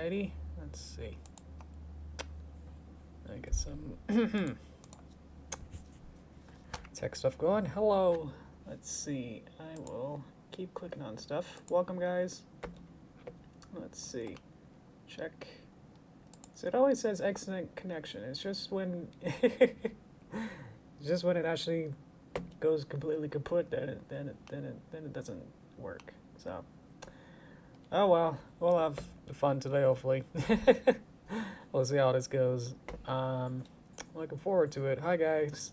Alrighty, let's see. I get some tech stuff going. Hello. Let's see. I will keep clicking on stuff. Welcome, guys. Let's see. Check. So it always says excellent connection. It's just when it's just when it actually goes completely kaput that it doesn't work. So oh well, we'll have fun today hopefully. We'll see how this goes. Looking forward to it. Hi guys.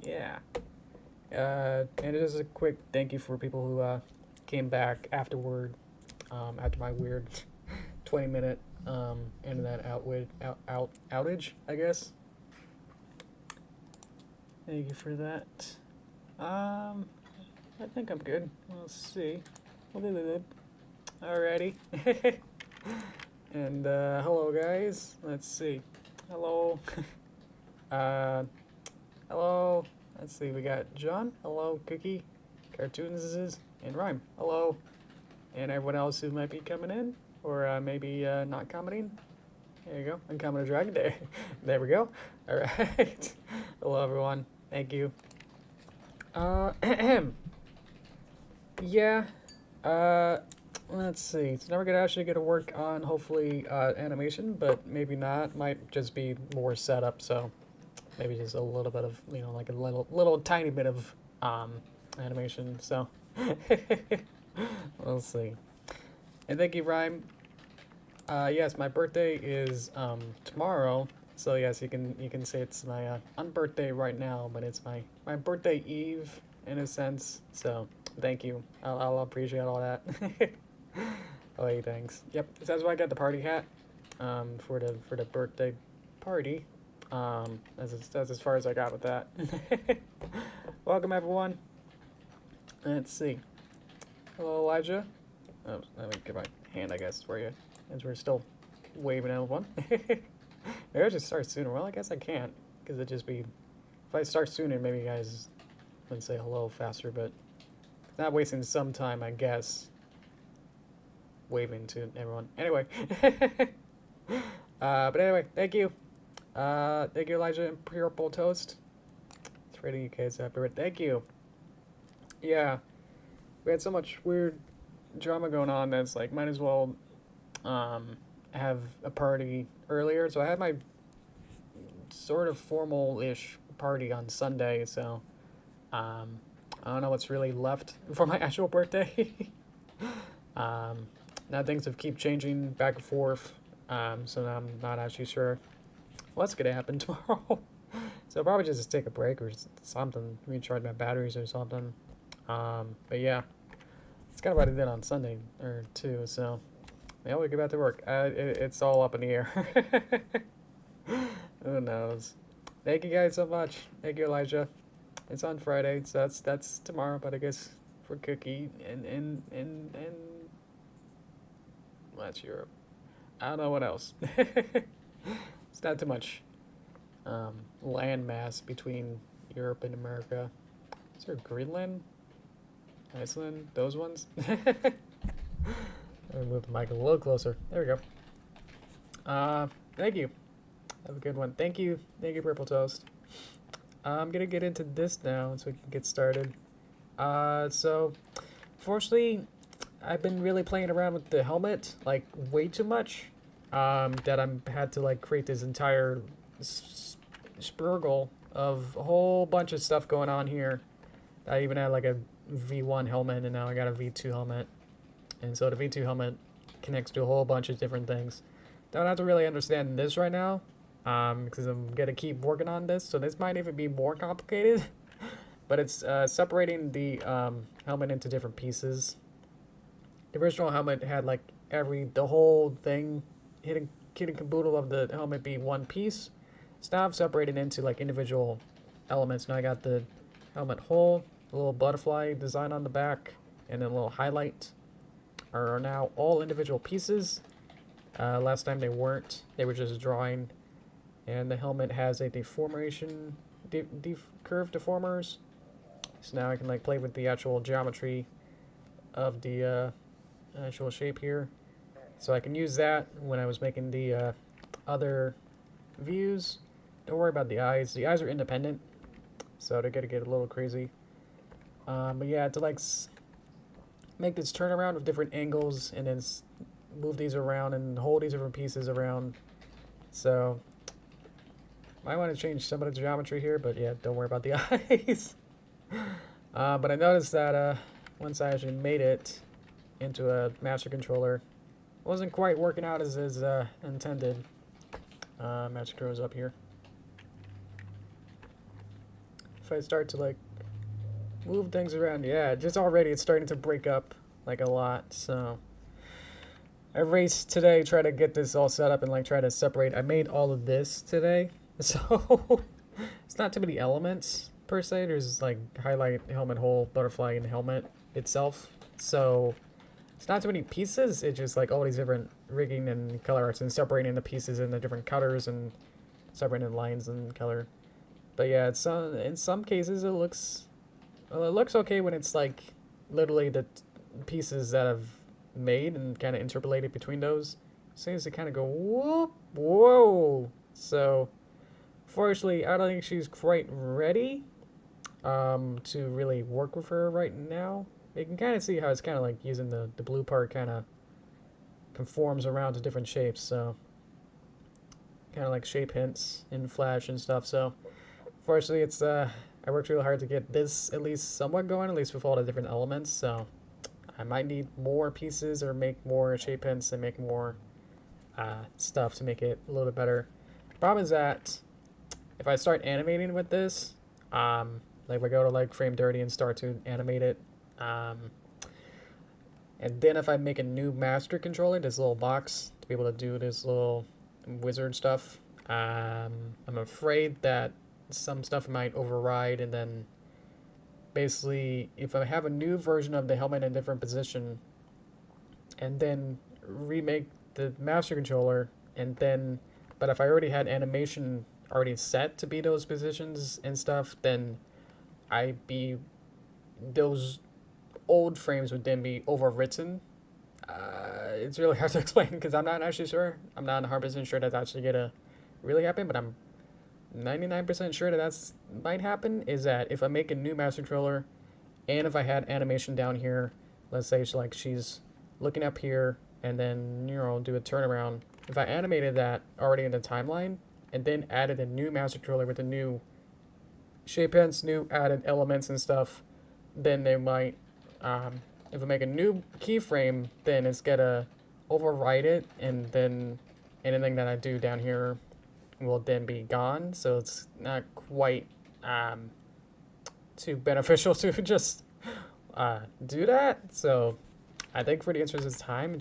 Yeah. And just a quick thank you for people who came back afterward, after my weird 20-minute internet outage, I guess. Thank you for that. I think I'm good. We'll see. Alrighty. And hello guys. Let's see. Hello. Hello. Let's see. We got John. Hello. Cookie. Cartoons and Rhyme. Hello. And everyone else who might be coming in or maybe not commenting. There you go. Uncommon Dragon Day. There we go. All right. Hello everyone. Thank you. Yeah. Let's see. It's never gonna actually get to work on hopefully animation, but maybe not. Might just be more setup. So maybe just a little bit of like a little tiny bit of animation. So we'll see. And thank you, Rhyme. Yes, my birthday is tomorrow. So yes, you can say it's my unbirthday right now, but it's my birthday eve in a sense. So thank you. I'll appreciate all that. Oh, hey, thanks. Yep, so that's why I got the party hat for the birthday party. That's as far as I got with that. Welcome everyone. Let's see. Hello, Elijah. Oh, let me get my hand, I guess, for you, as we're still waving at one. Maybe I should start sooner. Well, I guess I can't, because it'd just be... If I start sooner, maybe you guys would say hello faster, but not wasting some time, I guess, waving to everyone. Anyway. But anyway, thank you. Thank you, Elijah and Purple Toast. It's rating you guys happy. Thank you. Yeah. We had so much weird drama going on that's like, might as well have a party earlier. So I had my sort of formal-ish party on Sunday, so I don't know what's really left for my actual birthday. Now things have keep changing back and forth, so now I'm not actually sure what's gonna happen tomorrow. So I'll probably just take a break or something, recharge my batteries or something. But yeah, it's kind of what I did on Sunday or two, so yeah, we'll get back to work. It's all up in the air. Who knows? Thank you guys so much. Thank you, Elijah. It's on Friday, so that's tomorrow, but I guess for Cookie and well, that's Europe. I don't know what else. It's not too much land mass between Europe and America. Is there Greenland? Iceland? Those ones? Let me move the mic a little closer. There we go. Thank you. Have a good one. Thank you. Thank you, Purple Toast. I'm gonna get into this now so we can get started. So, fortunately, I've been really playing around with the helmet, like, way too much. That I had to, like, create this entire spurgle of a whole bunch of stuff going on here. I even had, like, a V1 helmet, and now I got a V2 helmet. And so the V2 helmet connects to a whole bunch of different things. Don't have to really understand this right now, because I'm gonna keep working on this, so this might even be more complicated. But it's separating the helmet into different pieces. The original helmet had like the whole thing, hitting caboodle of the helmet be one piece. It's now I've separated into like individual elements. Now I got the helmet whole, a little butterfly design on the back, and then a little highlight are now all individual pieces. Last time they weren't. They were just drawing. And the helmet has a deformation, curve deformers. So now I can like play with the actual geometry of the actual shape here. So I can use that when I was making the other views. Don't worry about the eyes. The eyes are independent, so they're gonna get a little crazy. But yeah, to like make this turnaround with different angles and then move these around and hold these different pieces around. So might want to change some of the geometry here, but yeah, don't worry about the eyes. But I noticed that once I actually made it into a master controller, it wasn't quite working out as intended. Master controller's up here. If I start to like move things around, yeah, just already it's starting to break up like a lot. So I raced today, try to get this all set up and like try to separate. I made all of this today, so it's not too many elements per se. There's like highlight, helmet hole, butterfly, and helmet itself. So it's not too many pieces. It's just like all these different rigging and color arts and separating the pieces into different colors and separating the lines and color. But yeah, it's in some cases it looks okay when it's like literally the pieces that I've made and kind of interpolated between those. Seems to kind of go whoop, whoa. So fortunately, I don't think she's quite ready to really work with her right now. You can kind of see how it's kind of like using the blue part kind of conforms around to different shapes. So kind of like shape hints in Flash and stuff. So fortunately, it's I worked really hard to get this at least somewhat going, at least with all the different elements. So I might need more pieces or make more shape hints and make more stuff to make it a little bit better. Problem is that if I start animating with this, like if I go to like frame 30 and start to animate it, and then if I make a new master controller, this little box to be able to do this little wizard stuff, I'm afraid that some stuff might override, and then basically if I have a new version of the helmet in a different position and then remake the master controller, and then but if I already had animation already set to be those positions and stuff, then those old frames would then be overwritten. It's really hard to explain because I'm not actually sure. I'm not 100% sure that's actually gonna really happen, but I'm 99% sure that that's might happen. Is that if I make a new master controller and if I had animation down here, let's say she's looking up here and then do a turnaround. If I animated that already in the timeline and then added a new master controller with the new shape hints, new added elements and stuff, then they might if I make a new keyframe, then it's gonna override it, and then anything that I do down here will then be gone. So it's not quite too beneficial to just do that. So I think for the interest of time,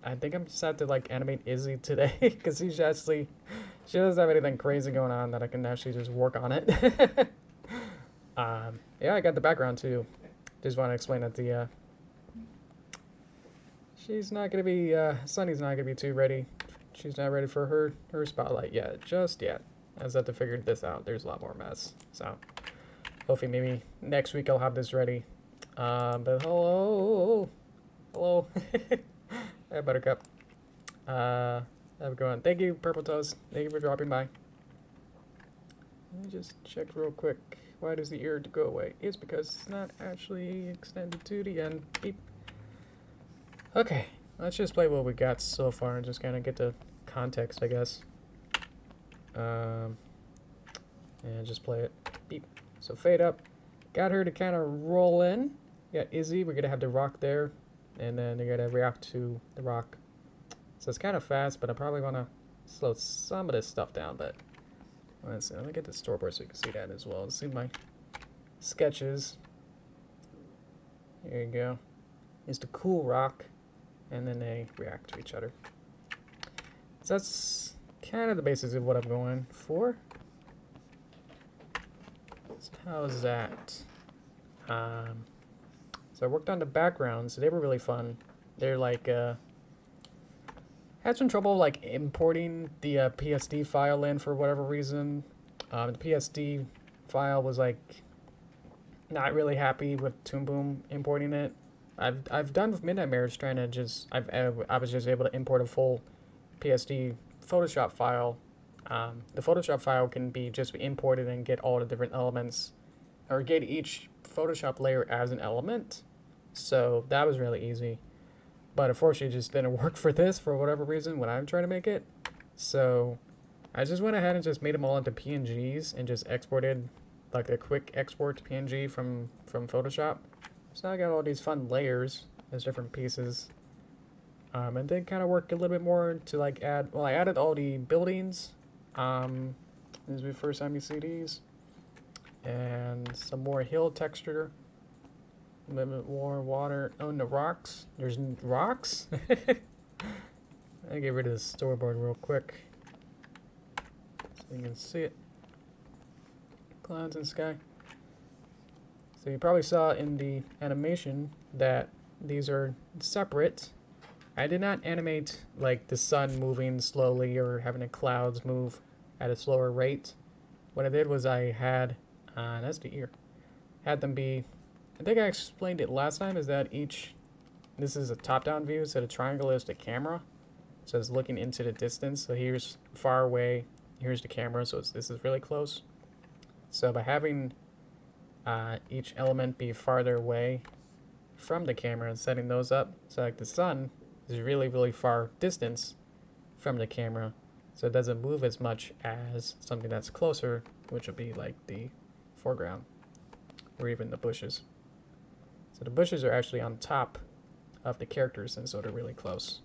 I think I'm just have to like animate Izzy today because she doesn't have anything crazy going on that I can actually just work on it. Yeah, I got the background too. Just want to explain that she's not gonna be Sunny's not gonna be too ready. She's not ready for her spotlight yet, just yet. I just have to figure this out. There's a lot more mess. So hopefully maybe next week I'll have this ready. But hello. Hey, Buttercup. How's it going? Thank you, Purple Toes. Thank you for dropping by. Let me just check real quick. Why does the ear go away? It's because it's not actually extended to the end. Beep. Okay, let's just play what we got so far and just kind of get the context, I guess. And just play it. Beep. So fade up. Got her to kind of roll in. Got Izzy. We're going to have the rock there. And then they're going to react to the rock. So it's kind of fast, but I probably want to slow some of this stuff down. But let's see. Let me get the storyboard so you can see that as well. Let's see my sketches. There you go. It's the cool rock. And then they react to each other. So that's kind of the basis of what I'm going for. So how's that? So I worked on the backgrounds. They were really fun. They're like had some trouble like importing the PSD file in for whatever reason. The PSD file was like not really happy with Toon Boom importing it. I've done with Midnight Mirrors trying to just I was just able to import a full PSD Photoshop file. The Photoshop file can be just imported and get all the different elements, or get each Photoshop layer as an element. So that was really easy. But unfortunately, it just didn't work for this for whatever reason when I'm trying to make it. So I just went ahead and just made them all into PNGs and just exported like a quick export to PNG from Photoshop. So now I got all these fun layers as different pieces. And then kind of work a little bit more to like add, well, I added all the buildings. This is the first time you see these. And some more hill texture. A little bit more water. Oh, and the rocks. There's rocks? I'll get rid of the storyboard real quick so you can see it. Clouds and sky. So you probably saw in the animation that these are separate. I did not animate like the sun moving slowly or having the clouds move at a slower rate. What I did was I had, that's the ear, had them be, I think I explained it last time, is that this is a top-down view, so the triangle is the camera. So it's looking into the distance. So here's far away, here's the camera, so this is really close. So by having each element be farther away from the camera and setting those up, so like the sun is really, really far distance from the camera, so it doesn't move as much as something that's closer, which would be like the foreground or even the bushes. So the bushes are actually on top of the characters, and so they're really close.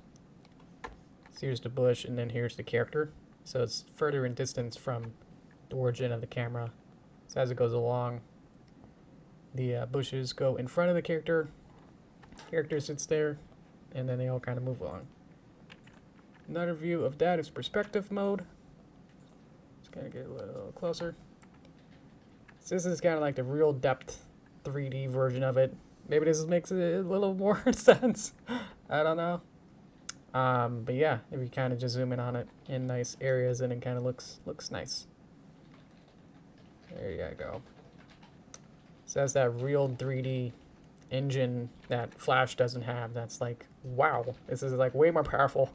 So here's the bush, and then here's the character. So it's further in distance from the origin of the camera. So as it goes along, the bushes go in front of the character. Character sits there, and then they all kind of move along. Another view of that is perspective mode. Just kind of get a little closer. So this is kind of like the real depth 3D version of it. Maybe this makes it a little more sense. I don't know. But yeah, if you kind of just zoom in on it in nice areas, and it kind of looks nice. There you go. So that's that real 3D engine that Flash doesn't have. That's like, wow, this is like way more powerful.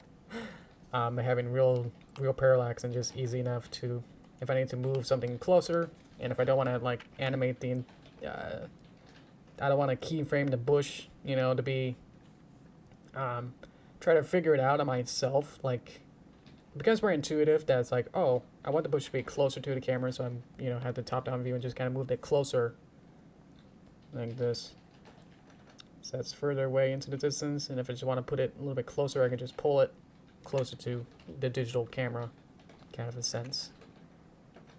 Having real parallax and just easy enough to, if I need to move something closer, and if I don't want to like animate the, I don't want to keyframe the bush, you know, to be, try to figure it out on myself. Like, it becomes more intuitive. That's like, oh, I want the bush to be closer to the camera, so I'm, you know, have the top-down view and just kind of move it closer, like this. So that's further away into the distance, and if I just want to put it a little bit closer, I can just pull it closer to the digital camera, kind of a sense.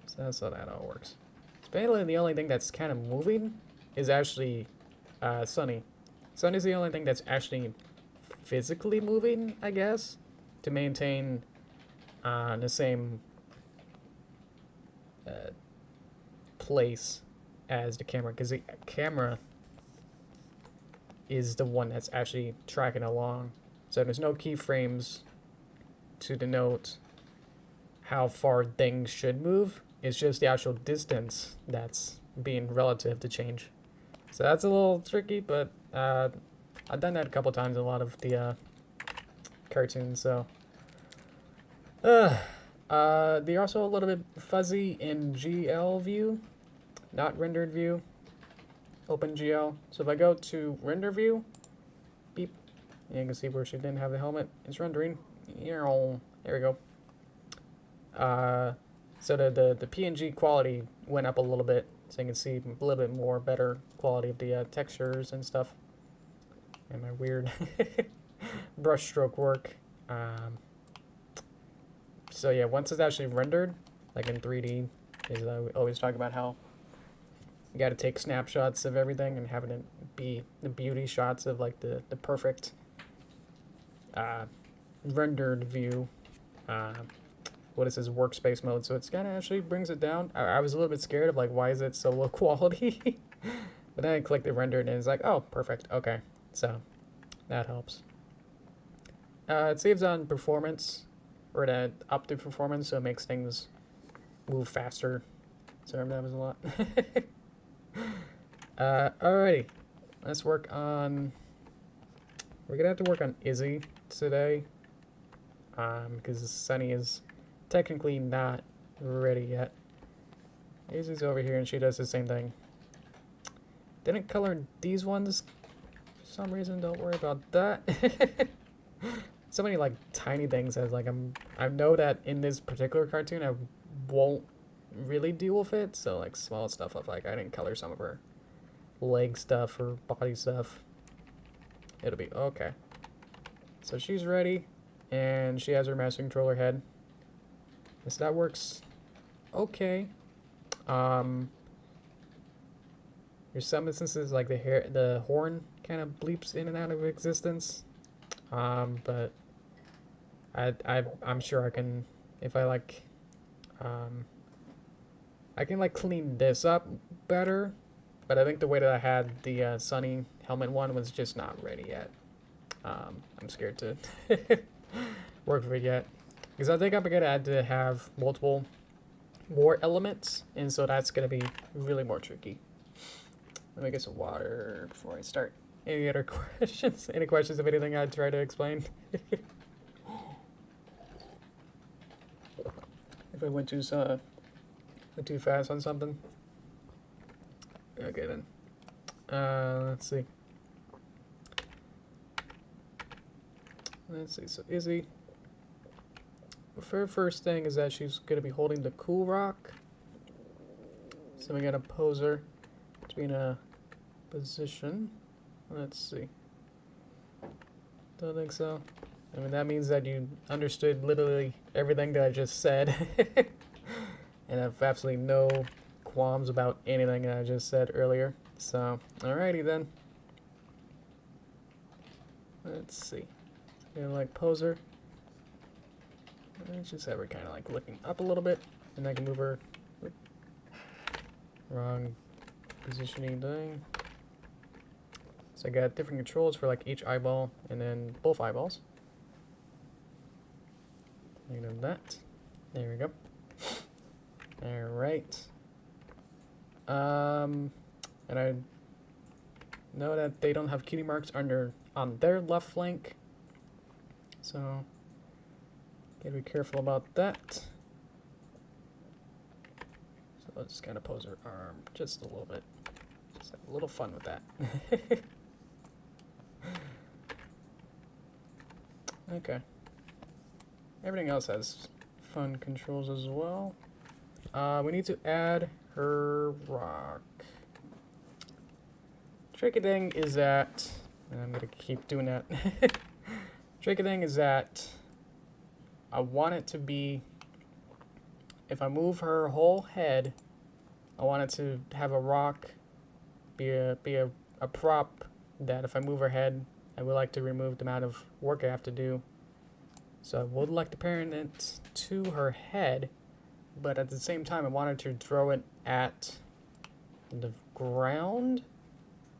So that's how that all works. So basically, the only thing that's kind of moving is actually Sunny. Sunny's the only thing that's actually physically moving, I guess, to maintain the same place as the camera, because the camera is the one that's actually tracking along. So there's no keyframes to denote how far things should move. It's just the actual distance that's being relative to change. So that's a little tricky, but I've done that a couple times in a lot of the cartoons. So they're also a little bit fuzzy in GL view, not rendered view. OpenGL. So if I go to render view, beep, and you can see where she didn't have the helmet. It's rendering. There we go. So the PNG quality went up a little bit, so you can see a little bit more better quality of the textures and stuff. And my weird brush stroke work. So yeah, once it's actually rendered, like in 3D, is we always talk about how you got to take snapshots of everything and having it be the beauty shots of like the perfect rendered view. What is this, workspace mode? So it's kind of actually brings it down. I was a little bit scared of like, why is it so low quality? But then I clicked the rendered and it's like, oh, perfect. Okay, so that helps. It saves on performance, or to up the performance, so it makes things move faster. Sorry, that was a lot. Alrighty, let's work on We're gonna have to work on Izzy today, because Sunny is technically not ready yet. Izzy's over here and she does the same thing. Didn't color these ones for some reason. Don't worry about that. So many like tiny things as like I know that in this particular cartoon I won't really deal with it. So like small stuff of like I didn't color some of her leg stuff or body stuff. It'll be okay. So she's ready and she has her master controller head. So that works okay. There's some instances like the horn kind of bleeps in and out of existence. But I'm sure I can, if I like, I can like clean this up better. But I think the way that I had the Sunny helmet one was just not ready yet. I'm scared to work with it yet. Because I think I'm going to have more elements, and so that's going to be really more tricky. Let me get some water before I start. Any other questions? Any questions of anything I try to explain? If I went too fast on something. Okay then. Let's see. So Izzy. The first thing is that she's going to be holding the cool rock. So we got to pose her to be in a position. Let's see. Don't think so. I mean, that means that you understood literally everything that I just said. And I have absolutely no qualms about anything that I just said earlier. So, alrighty then. Let's see. So, gonna like pose her. Let's just have her kind of like looking up a little bit, and I can move her. Wrong positioning thing. So I got different controls for like each eyeball, and then both eyeballs. Like that. There we go. All right. And I know that they don't have cutie marks on their left flank, so gotta be careful about that. So let's just kind of pose her arm just a little bit. Just have a little fun with that. Okay. Everything else has fun controls as well. We need to add her rock. Tricky thing is that, and I'm gonna keep doing that. Tricky thing is that I want it to be, if I move her whole head, I want it to have a rock be a prop that if I move her head, I would like to remove the amount of work I have to do. So I would like to parent it to her head, but at the same time I wanted to throw it at the ground.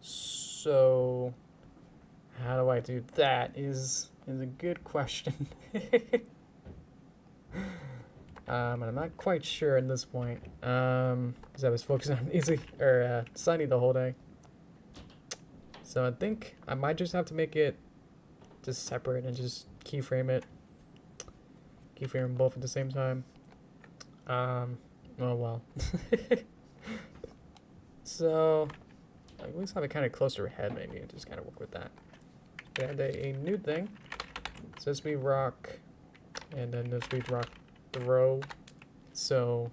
So how do I do that is a good question. And I'm not quite sure at this point, because I was focused on Sunny the whole day. So I think I might just have to make it just separate and just keyframe it. Keyframe both at the same time. Oh well. So at least have it kind of close to her head, maybe, and just kind of work with that. Add a new thing. So this be rock, and then this be rock throw. So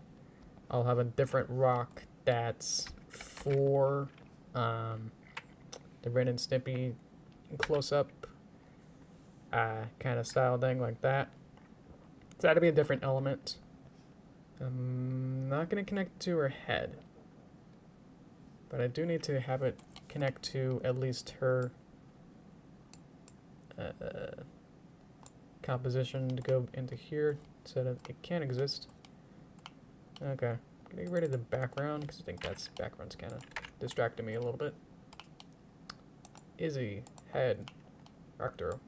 I'll have a different rock that's for the Ren and Stimpy close-up kind of style thing like that. So that'll be a different element. I'm not going to connect to her head, but I do need to have it connect to at least her composition to go into here so that it can exist. Okay, I'm gonna get rid of the background because I think background's kind of distracting me a little bit. Izzy, head, rock throw.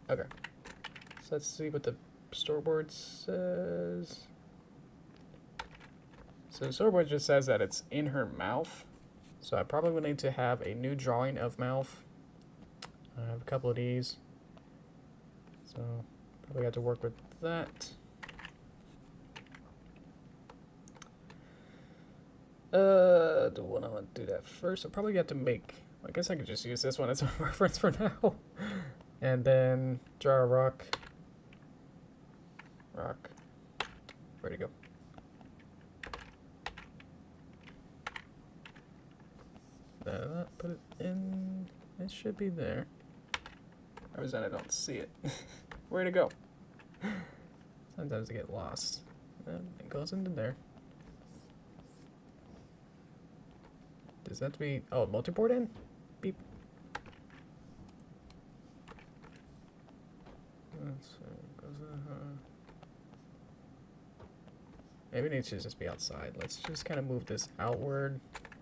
Okay, so let's see what the storyboard says. So the storyboard just says that it's in her mouth. So I probably would need to have a new drawing of mouth I have a couple of these, so probably got to work with that. Do I want to do that first? I'll probably have to make. I guess I could just use this one as a reference for now, and then draw a rock. Rock. Where'd it go? Put it in. It should be there. Or is that I don't see it? Where'd it go? Sometimes I get lost. And it goes into there. Does that have to be... Oh, multi-port in? Beep. Maybe it needs to just be outside. Let's just kind of move this outward.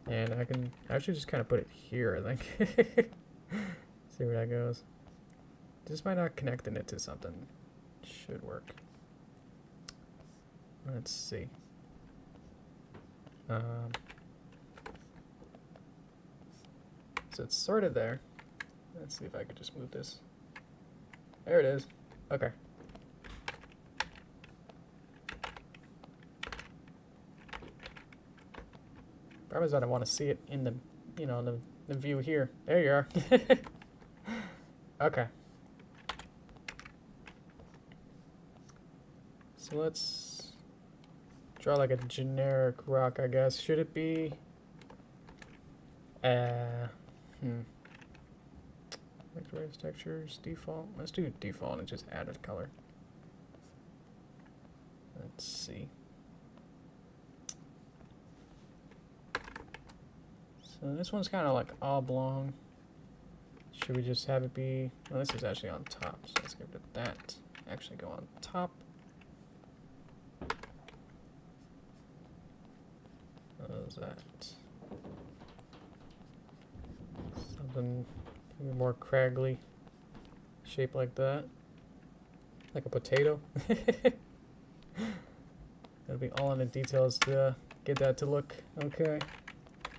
And I can actually just kind of put it here, I think. See where that goes. Just by not connecting it to something. Should work. Let's see. So it's sort of there. Let's see if I could just move this. There it is. Okay. Problem is that I want to see it in the, you know, the view here. There you are. Okay. So let's draw like a generic rock, I guess. Should it be? Vectorize textures, default. Let's do default and just add a color. Let's see. So this one's kind of like oblong. Should we just have it be? Well, this is actually on top, so let's give it that. Actually, go on top. What is that? Something maybe more craggly shape like that, like a potato. That'll be all in the details to get that to look okay.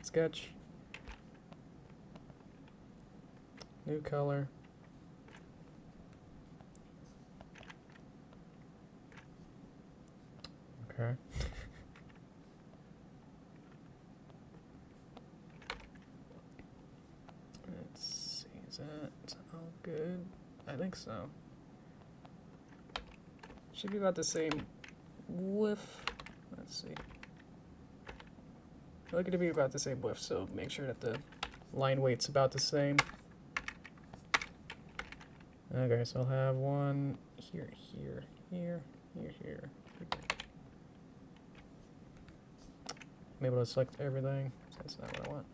Sketch. New color. Okay. Let's see, is that all good? I think so. Should be about the same width. Let's see. I like it to be about the same width, so make sure that the line weight's about the same. Okay, so I'll have one here, here, here, here, here. I'm able to select everything, so that's not what I want.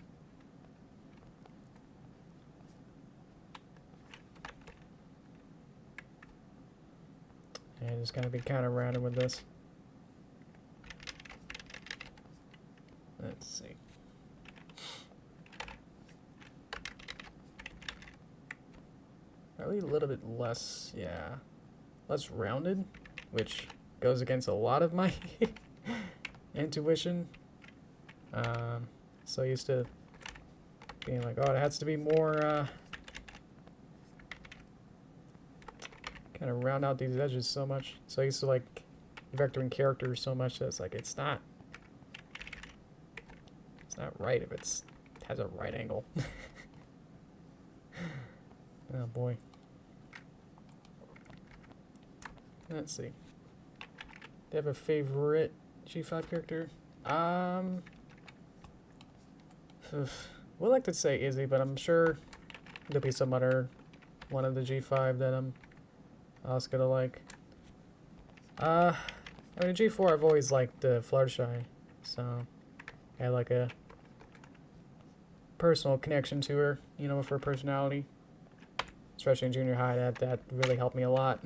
And just gonna be kind of rounded with this. Let's see. Probably a little bit less, yeah, less rounded, which goes against a lot of my intuition. So used to being like, oh, it has to be more, kind of round out these edges so much. So I used to like vectoring characters so much that it's like, it's not right if it has a right angle. Oh boy. Let's see. They have a favorite G5 character? Would like to say Izzy, but I'm sure there'll be some other one of the G5 that I'm also gonna like. I mean, G4 I've always liked Fluttershy, so I had like a personal connection to her, you know, with her personality. Especially in junior high, that really helped me a lot.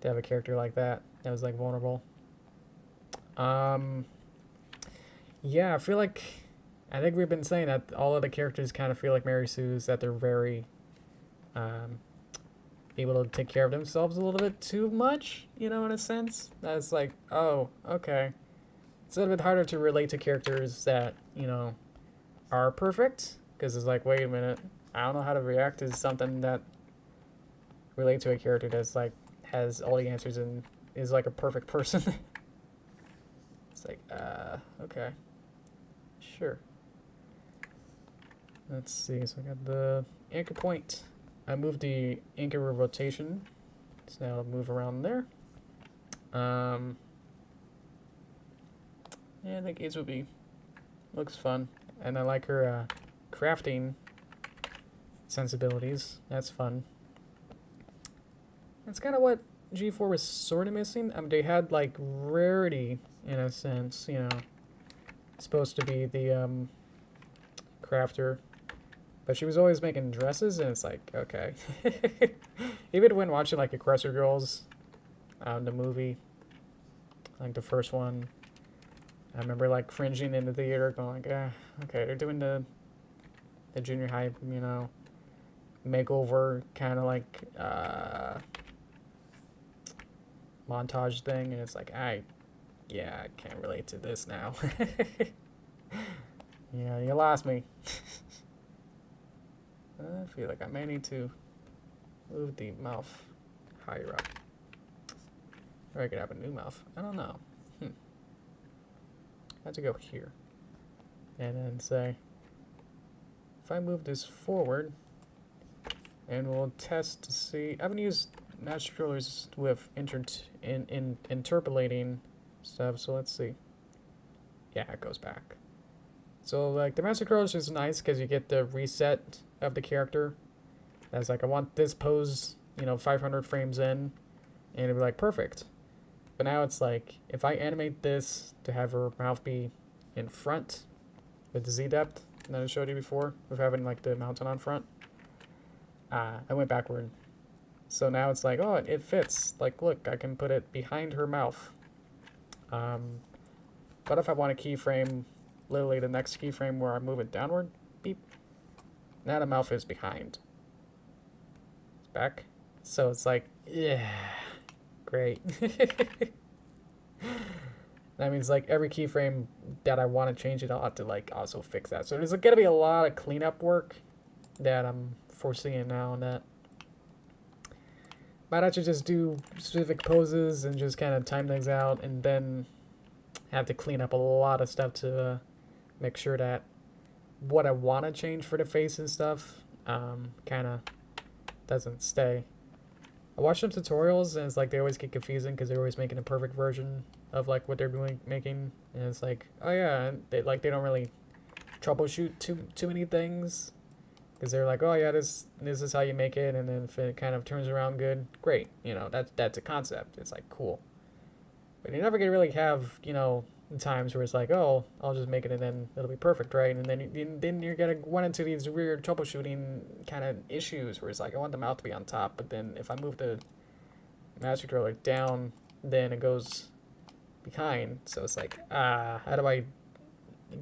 To have a character like that was like vulnerable. Yeah, I think we've been saying that all of the characters kind of feel like Mary Sue's, that they're very able to take care of themselves a little bit too much, you know, in a sense. That's like, oh, okay. It's a little bit harder to relate to characters that, you know, are perfect, because it's like, wait a minute, I don't know how to react to something that relates to a character that's like has all the answers and is like a perfect person. It's like, okay, sure. Let's see. So I got the anchor point. I moved the anchor rotation, so now I'll move around there. Yeah, I think Ace will be looks fun, and I like her crafting sensibilities. That's fun. That's kind of what G4 was sort of missing. They had like rarity in a sense, you know. Supposed to be the crafter, but she was always making dresses, and it's like, okay. Even when watching like Aggressor Girls, the movie, like the first one, I remember like cringing in the theater, going like, okay, they're doing the junior high, you know, makeover kind of like montage thing, and it's like, yeah, I can't relate to this now. Yeah, you lost me. I feel like I may need to move the mouth higher up. Or I could have a new mouth. I don't know. I have to go here. And then say, if I move this forward, and we'll test to see. I haven't used master controllers with interpolating stuff, so let's see. Yeah, it goes back. So like the master controllers is nice because you get the reset of the character. That's like, I want this pose, you know, 500 frames in, and it'd be like perfect. But now it's like, if I animate this to have her mouth be in front with the Z depth that I showed you before, with having like the mountain on front, I went backward. So now it's like, oh, it fits. Like, look, I can put it behind her mouth. But if I want a keyframe, literally the next keyframe where I move it downward, beep, now the mouth is behind. It's back. So it's like, yeah, great. That means like every keyframe that I want to change it, I'll have to like also fix that. So there's going to be a lot of cleanup work that I'm foreseeing now, and that might actually just do specific poses and just kind of time things out, and then have to clean up a lot of stuff to make sure that what I want to change for the face and stuff kind of doesn't stay. I watch some tutorials, and it's like they always get confusing because they're always making a perfect version of like what they're making, and it's like, oh yeah, they don't really troubleshoot too many things, because they're like, oh yeah, this is how you make it, and then if it kind of turns around good, great, you know, that's a concept. It's like cool, but you're never gonna really have, you know, times where it's like, oh, I'll just make it and then it'll be perfect, right? And then you're gonna run into these weird troubleshooting kind of issues where it's like, I want the mouth to be on top, but then if I move the master controller down, then it goes behind. So it's like, how do I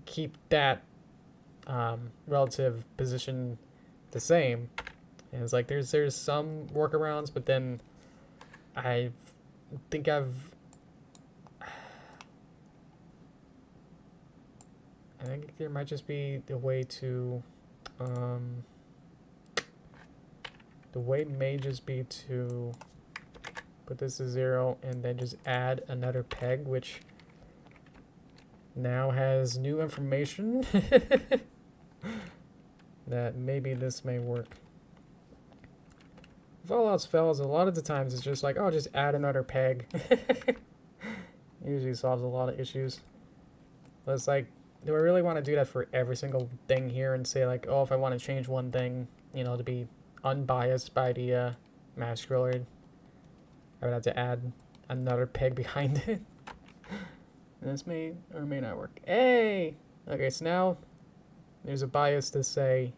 keep that relative position the same? And it's like there's some workarounds, but then I think I think there might just be the way to, the way may just be to put this to 0 and then just add another peg, which now has new information that maybe this may work. If all else fails, a lot of the times it's just like, oh, just add another peg. Usually solves a lot of issues. But it's like, do I really want to do that for every single thing here and say like, oh, if I want to change one thing, you know, to be unbiased by the master controller, I would have to add another peg behind it. This may or may not work. Hey! Okay, so now there's a bias to say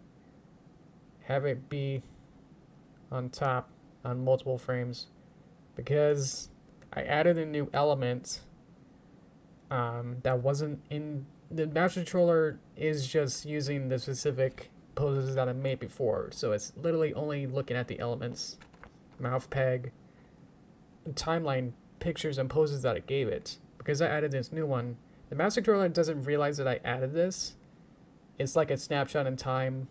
have it be on top on multiple frames, because I added a new element that wasn't in the master controller. Is just using the specific poses that I made before, so it's literally only looking at the elements, mouth peg, timeline pictures and poses that I gave it. Because I added this new one, the master controller doesn't realize that I added this. It's like a snapshot in time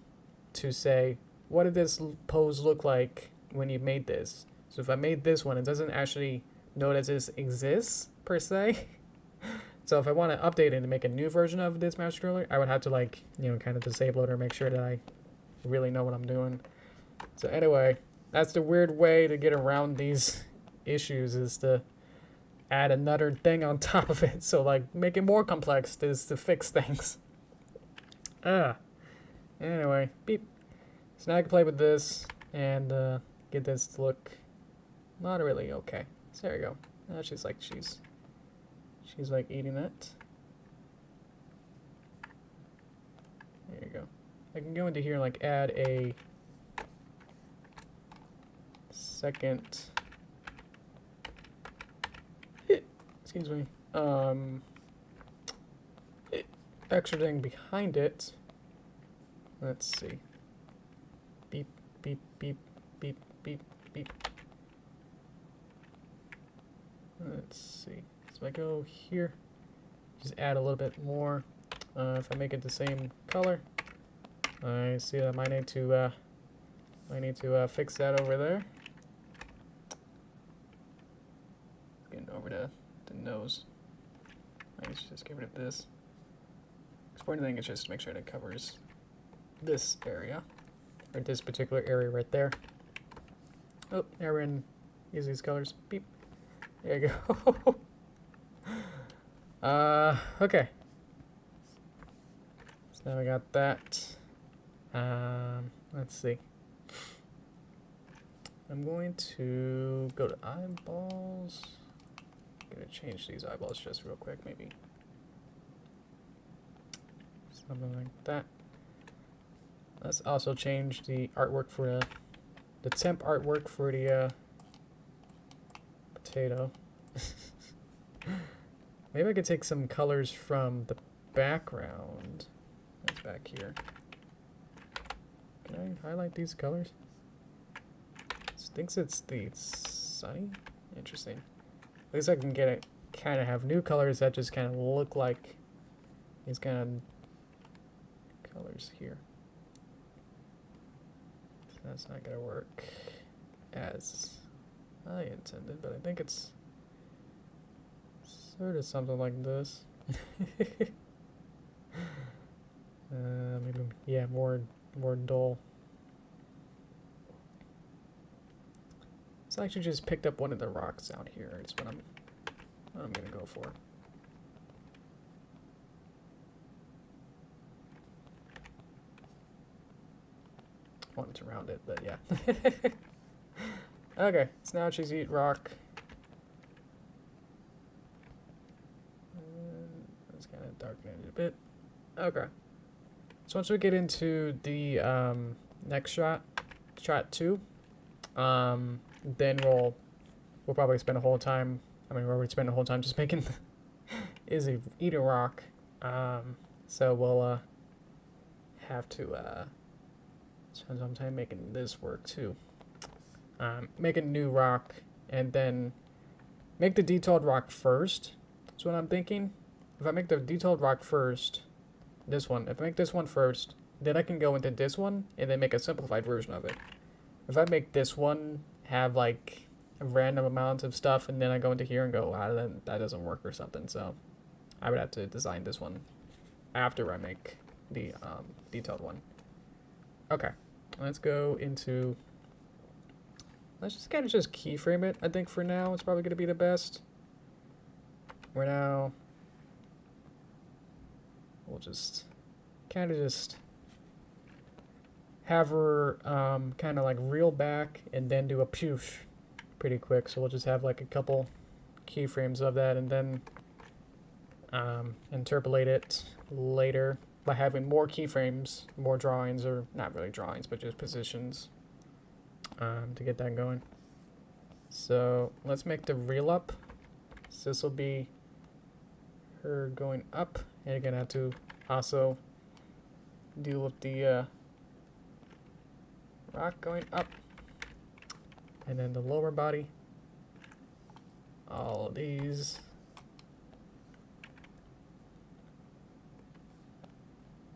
to say, what did this pose look like when you made this? So if I made this one, it doesn't actually know that this exists per se. So if I want to update it and make a new version of this mouse controller, I would have to like, you know, kind of disable it or make sure that I really know what I'm doing. So anyway, that's the weird way to get around these issues, is to add another thing on top of it. So like make it more complex is to fix things. Anyway, beep. So now I can play with this and get this to look moderately okay. So there we go. Now she's like eating it. There you go. I can go into here and like add a second, excuse me, extra thing behind it. Let's see. Beep, beep, beep, beep, beep, beep. Let's see. So I go here, just add a little bit more. If I make it the same color, I see that I might need to fix that over there. Getting over the nose. I guess just get rid of this. The important thing is just to make sure that it covers this area, or this particular area right there. Oh, now we're in use these colors. Beep. There you go. Okay. So now we got that. Let's see. I'm going to go to eyeballs. I'm gonna change these eyeballs just real quick, maybe. Something like that. Let's also change the artwork for the temp artwork for the potato. Maybe I could take some colors from the background. That's back here. Can I highlight these colors? Thinks it's the sunny. Interesting. At least I can get it. Kind of have new colors that just kind of look like these kind of colors here. So that's not gonna work as I intended, but I think it's sort of something like this. Maybe, yeah, more dull. So I actually just picked up one of the rocks out here. It's what I'm gonna go for. I wanted to round it, but yeah. Okay, so now she's eat rock. Let's kind of darken it a bit. Okay. So once we get into the next shot 2, then we'll probably spend a whole time. I mean, we'll spend a whole time just making Izzy eat a rock. So we'll have to spend some time making this work too. Make a new rock and then make the detailed rock first. That's what I'm thinking. If I make the detailed rock first, this one. If I make this one first, then I can go into this one and then make a simplified version of it. If I make this one have like a random amount of stuff and then I go into here and go, wow, then that doesn't work or something. So I would have to design this one after I make the detailed one. Okay, let's go into, let's just kind of just keyframe it. I think for now it's probably going to be the best. We're now, we'll just kind of just have her kind of like reel back and then do a poosh pretty quick. So we'll just have like a couple keyframes of that and then interpolate it later by having more keyframes, more drawings, or not really drawings, but just positions to get that going. So let's make the reel up. So this will be her going up, and you're gonna have to also deal with the rock going up, and then the lower body, all of these.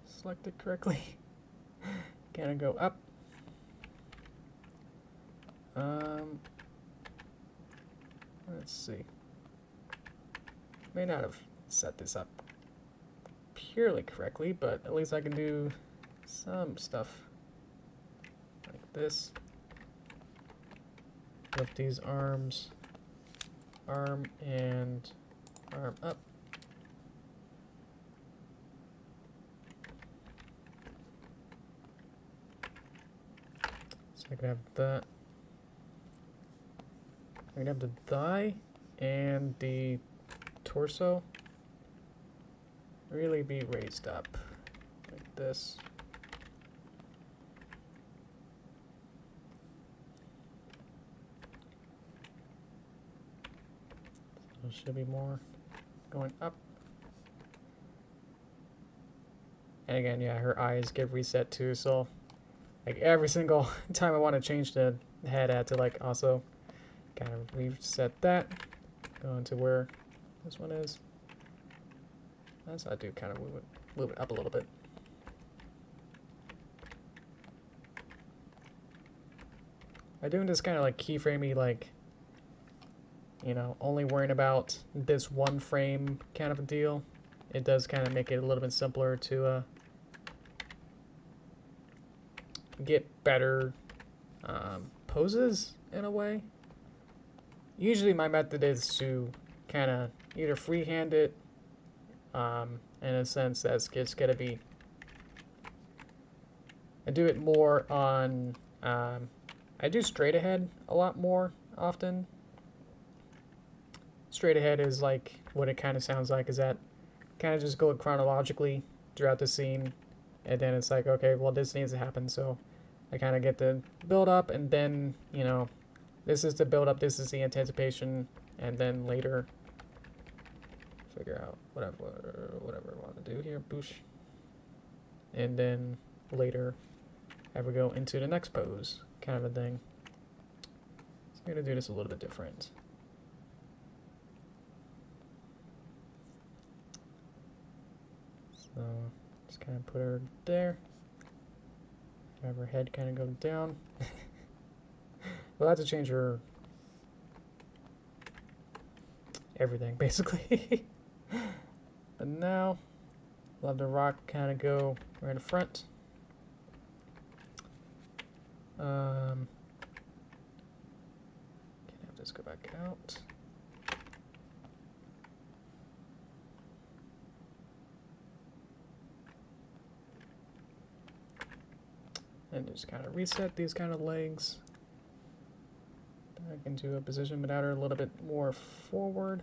Select it correctly. Gonna go up, Let's see. May not have set this up purely correctly, but at least I can do some stuff like this. Lift these arms, arm and arm up. So I can have that. I can have the thigh and the torso really be raised up like this. So it should be more going up. And again, yeah, her eyes get reset too, so like every single time I want to change the head, I have to like also kind of reset that, go into where this one is. That's how I do kind of move it up a little bit. I'm doing this kind of like keyframey, like, you know, only worrying about this one frame kind of a deal. It does kind of make it a little bit simpler to get better poses in a way. Usually my method is to kind of either freehand it, in a sense that's just going to be, I do it more on, I do straight ahead a lot more often. Straight ahead is like, what it kind of sounds like is that kind of just go chronologically throughout the scene, and then it's like, okay, well this needs to happen, so I kind of get the build up, and then, you know, this is the build up, this is the anticipation, and then later figure out whatever I want to do here, boosh. And then later have we go into the next pose, kind of a thing. So I'm going to do this a little bit different. So just kind of put her there. Have her head kind of go down. We'll have to change her everything, basically. But now, we'll have the rock kind of go right in front. Can have this go back out. And just kind of reset these kind of legs. Back into a position, but out her a little bit more forward.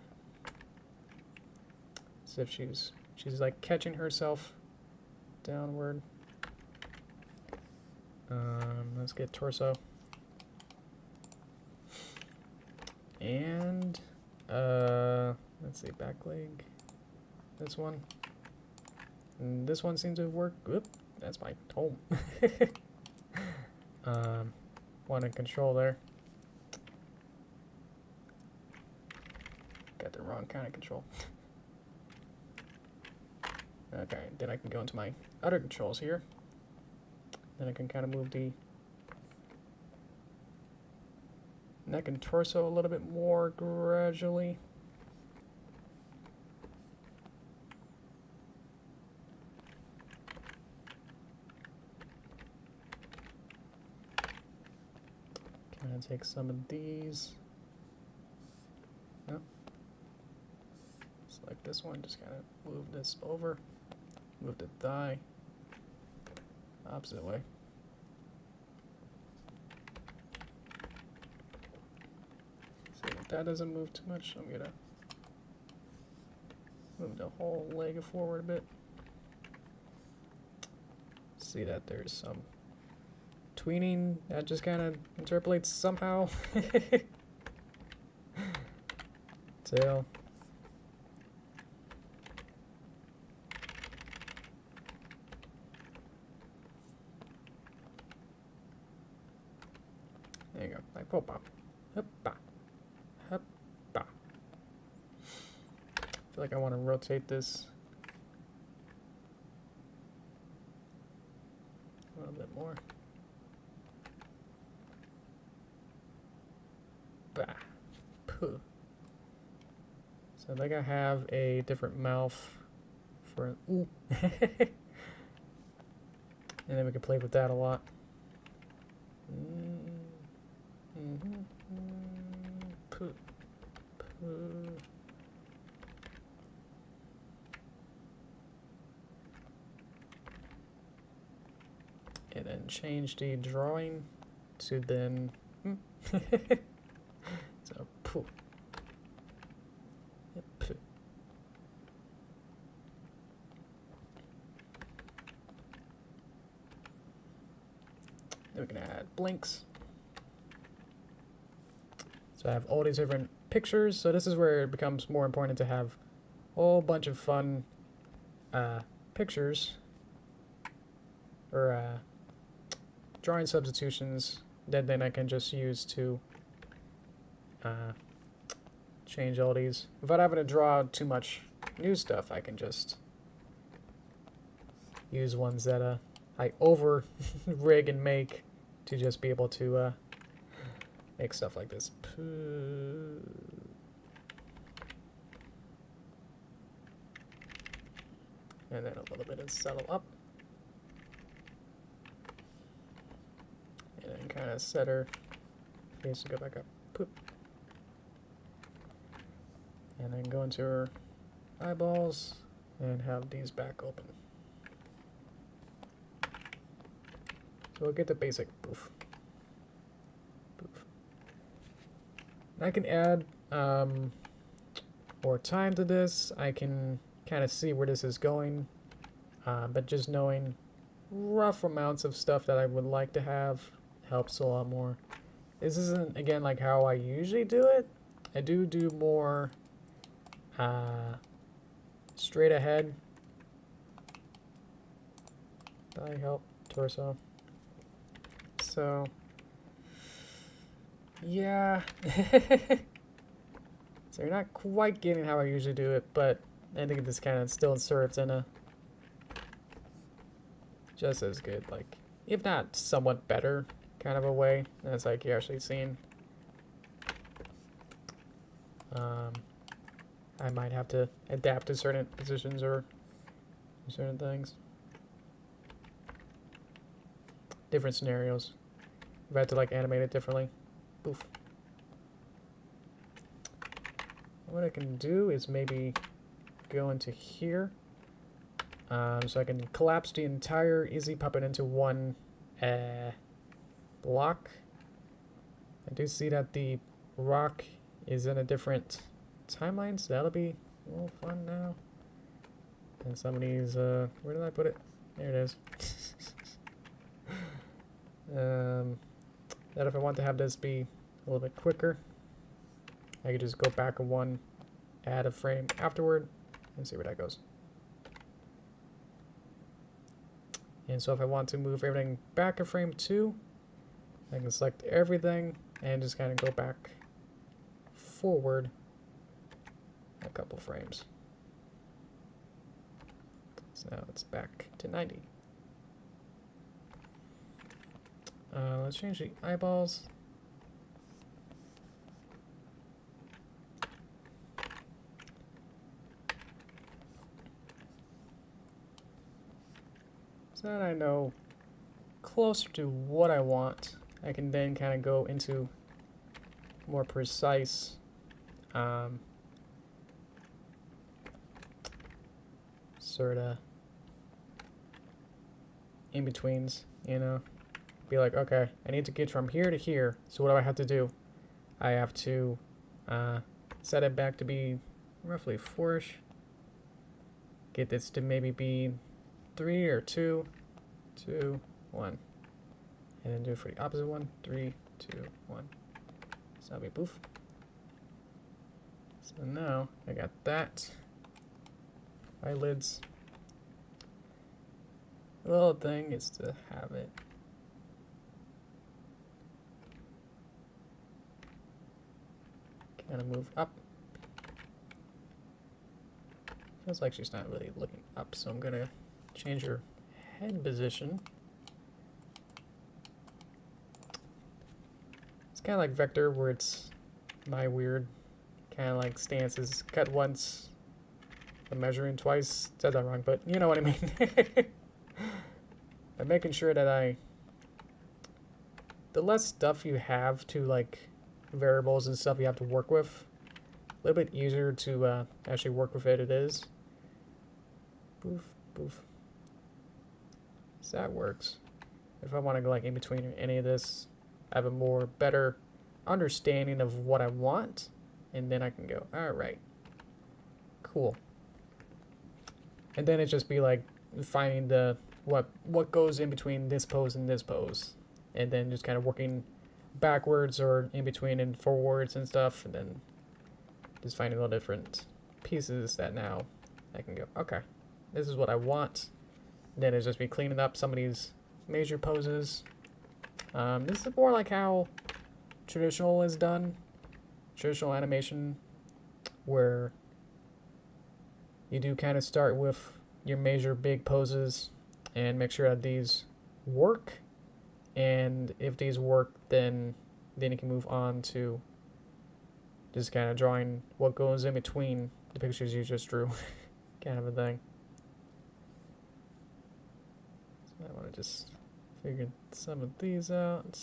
As if she's like catching herself downward. Let's get torso. And let's see, back leg. This one. And this one seems to work. Oop, that's my home. One in control there. Got the wrong kind of control. Okay, then I can go into my other controls here. Then I can kind of move the neck and torso a little bit more gradually. Kind of take some of these. No. Select this one, just kind of move this over. Move the thigh. Opposite way. See if that doesn't move too much, I'm gonna move the whole leg forward a bit. See that there's some tweening that just kind of interpolates somehow. Tail. There you go, like pop pop. Hoppa. Hoppa. I feel like I want to rotate this a little bit more. Bah. Puh. So I think I have a different mouth for an ooh. And then we can play with that a lot. Puh. Puh. And then change the drawing to then so poo. Poo. Then we can add blinks. So I have all these different pictures. So this is where it becomes more important to have a whole bunch of fun pictures or drawing substitutions that then I can just use to change all these. Without having to draw too much new stuff, I can just use ones that I over rig and make to just be able to make stuff like this. And then a little bit of settle up. And then kind of set her face to go back up. Poop. And then go into her eyeballs and have these back open. So we'll get the basic poof. Poof. I can add more time to this. I can kind of see where this is going, but just knowing rough amounts of stuff that I would like to have helps a lot more. This isn't, again, like how I usually do it. I do more straight ahead. Thigh help, torso. So, yeah. So you're not quite getting how I usually do it, but I think this kind of still serves in a just as good, like, if not somewhat better kind of a way. That's like you're actually seeing. I might have to adapt to certain positions or certain things. Different scenarios. If I had to like animate it differently. Boof. What I can do is maybe go into here. So I can collapse the entire Easy Puppet into one block. I do see that the rock is in a different timeline, so that'll be a little fun now. And some of these, where did I put it? There it is. That if I want to have this be a little bit quicker, I could just go back one, add a frame afterward, and see where that goes. And so if I want to move everything back a frame 2, I can select everything and just kind of go back forward a couple frames. So now it's back to 90. Let's change the eyeballs. So that I know closer to what I want, I can then kind of go into more precise sort of in-betweens, you know? Be like, okay, I need to get from here to here, so what do I have to do? I have to set it back to be roughly 4-ish. Get this to maybe be 3 or 2, 2, 1. And then do it for the opposite one, 3, 2, 1. So that'll be poof. So now I got that. Eyelids. The little thing is to have it kind of move up. Feels like she's not really looking up, so I'm gonna change her head position. It's kind of like vector, where it's my weird kind of like stances. Cut once, but measuring twice. Said that wrong, but you know what I mean. By making sure that the less stuff you have to like variables and stuff you have to work with, a little bit easier to actually work with it is. Boof, boof. So that works. If I want to go like in between any of this, I have a more better understanding of what I want, and then I can go, all right, cool. And then it just be like finding the what goes in between this pose and this pose, and then just kind of working backwards or in between and forwards and stuff, and then just finding all different pieces that now I can go, okay, this is what I want. Then it's just be cleaning up some of these major poses. This is more like how traditional is done, traditional animation, where you do kind of start with your major big poses and make sure that these work, and if these work, then you can move on to just kind of drawing what goes in between the pictures you just drew, kind of a thing. So I want to just figure some of these out.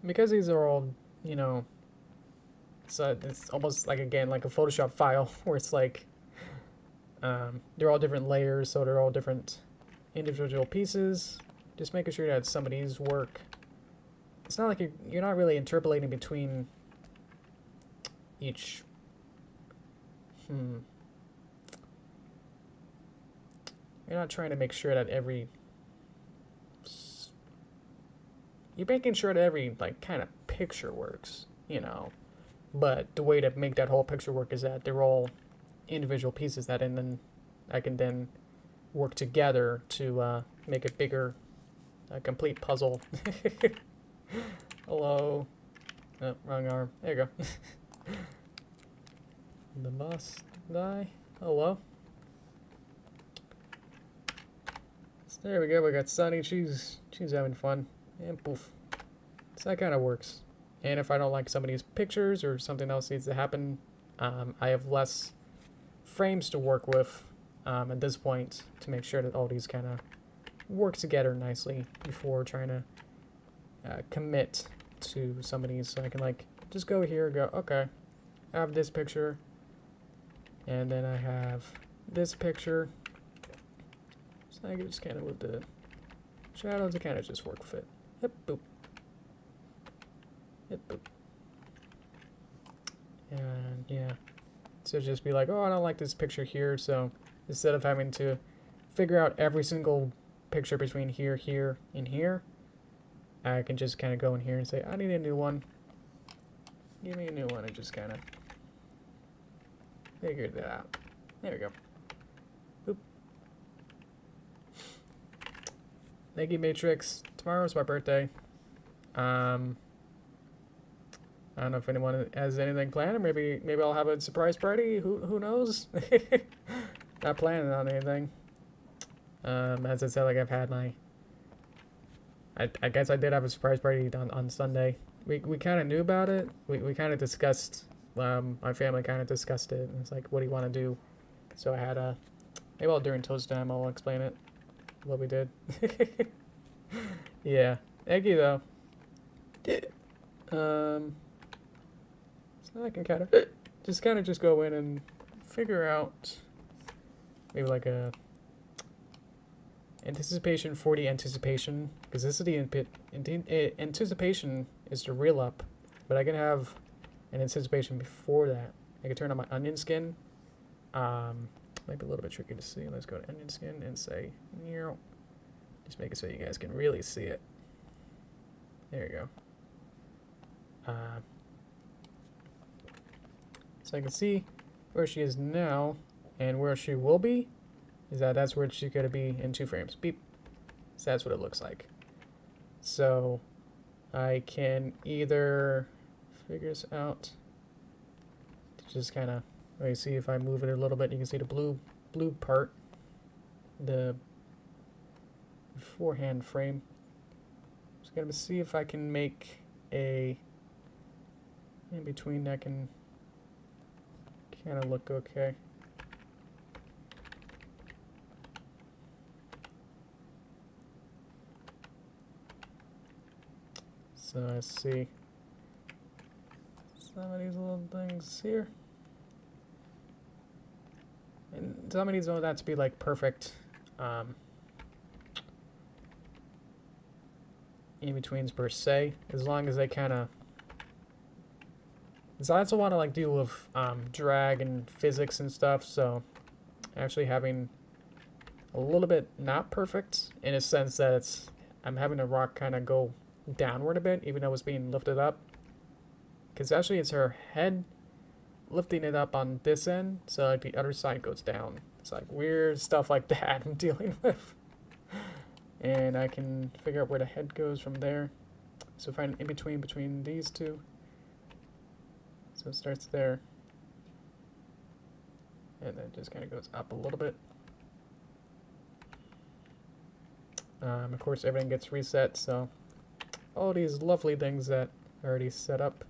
Because these are all, you know, so it's almost like, again, like a Photoshop file where it's like, they're all different layers, so they're all different individual pieces. Just making sure that some of these work. It's not like you're not really interpolating between each. You're not trying to make sure that you're making sure that every like kind of picture works, you know. But the way to make that whole picture work is that they're all individual pieces that, and then I can then work together to make a bigger, complete puzzle. Hello. Oh, wrong arm. There you go. The boss die. Hello. So there we go. We got Sunny. She's having fun. And poof. So that kind of works. And if I don't like somebody's pictures or something else needs to happen, I have less frames to work with at this point to make sure that all these kind of work together nicely before trying to commit to some of these. So I can like just go here, go, okay, I have this picture, and then I have this picture. So I can just kind of with the shadows to kind of just work with it. Hip boop. Hip boop. And yeah. So just be like, oh, I don't like this picture here. So instead of having to figure out every single picture between here, here, and here, I can just kind of go in here and say, I need a new one. Give me a new one, and just kind of figure that out. There we go. Boop. Thank you, Matrix. Tomorrow's my birthday. I don't know if anyone has anything planned, or maybe I'll have a surprise party. Who knows? Not planning on anything. As I said, like I've had my. I guess I did have a surprise party on Sunday. We kind of knew about it. We kind of discussed. My family kind of discussed it, and it's like, what do you want to do? So I had a. Maybe during toast time I'll explain it. What we did. Yeah. Thank you though. So I can kind of just go in and figure out maybe like a anticipation for the anticipation, because this is the anticipation is the reel up, but I can have an anticipation before that. I can turn on my onion skin. Might be a little bit tricky to see. Let's go to onion skin and say, just make it so you guys can really see it. There you go. So I can see where she is now and where she will be. That's where she's going to be in 2 frames. Beep. So that's what it looks like. So I can either figure this out. Just kind of, let me see if I move it a little bit. You can see the blue part, the beforehand frame. Just gonna see if I can make a in between that can kind of look okay. So I see some of these little things here. And some of these don't have to be like perfect in-betweens per se, as long as they kind of... So I also want to like deal with drag and physics and stuff, so actually having a little bit not perfect in a sense that it's... I'm having the rock kind of go downward a bit, even though it's being lifted up. Because actually it's her head lifting it up on this end, so like the other side goes down. It's like weird stuff like that I'm dealing with. And I can figure out where the head goes from there. So find an in-between between these two. So it starts there. And then just kind of goes up a little bit. Of course everything gets reset, so all these lovely things that are already set up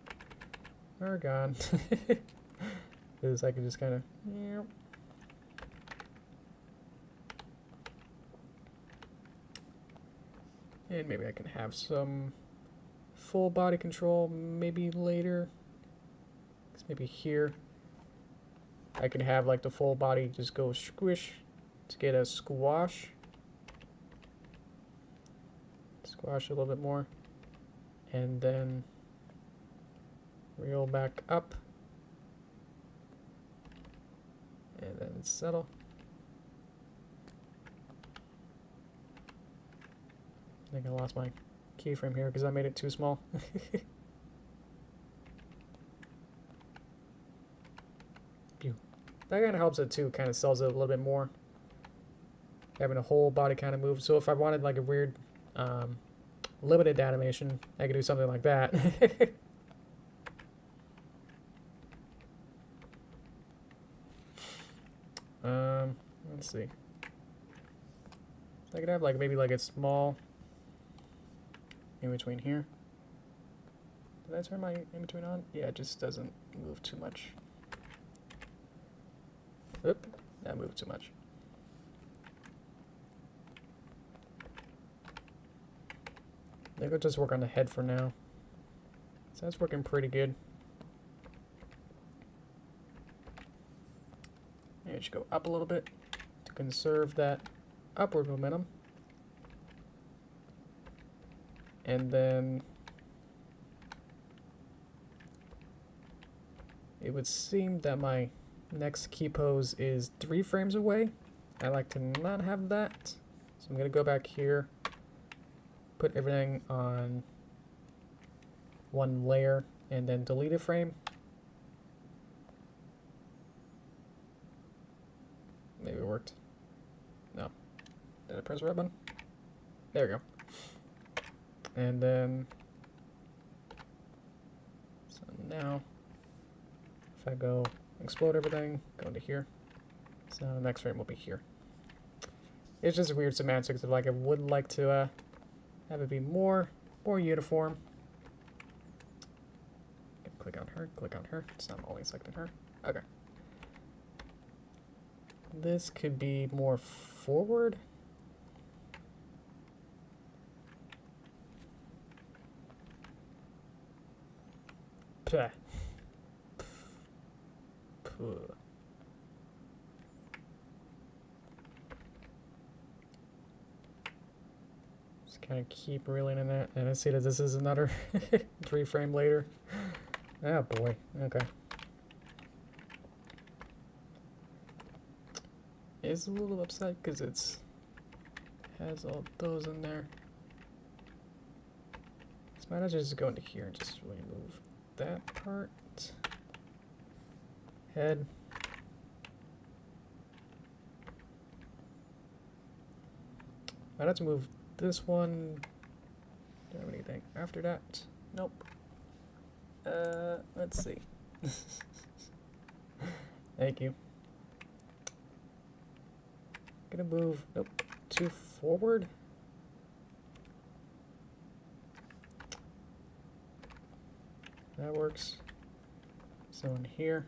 are gone. Because I can just kind of... And maybe I can have some full body control maybe later. Because maybe here I can have like the full body just go squish to get a squash. Squash a little bit more. And then reel back up. And then settle. I think I lost my keyframe here because I made it too small. That kind of helps it too, kind of sells it a little bit more. Having a whole body kind of move. So if I wanted like a weird limited animation, I could do something like that. Let's see. So I could have like maybe like a small in between here. Did I turn my in between on? Yeah, it just doesn't move too much. Oop, that moved too much. I think I'll just work on the head for now. So that's working pretty good. Maybe I should go up a little bit to conserve that upward momentum. And then it would seem that my next key pose is 3 frames away. I like to not have that. So I'm going to go back here, put everything on one layer, and then delete a frame. Maybe it worked. No. Did I press the red button? There we go. And then, so now, if I go explode everything, go into here. So the next frame will be here. It's just weird semantics of like I would like to have it be more uniform. Click on her, click on her. It's not only selecting her. Okay. This could be more forward. Pah. Just kind of keep reeling in that, and I see that this is another 3 frame later. Oh boy, okay. It's a little upset because it's has all those in there. So might as well just go into here and just remove that part. Head. Might have to move this one. Do I have anything after that? Nope. Let's see. Thank you. Gonna move, nope, 2 forward. That works. So in here,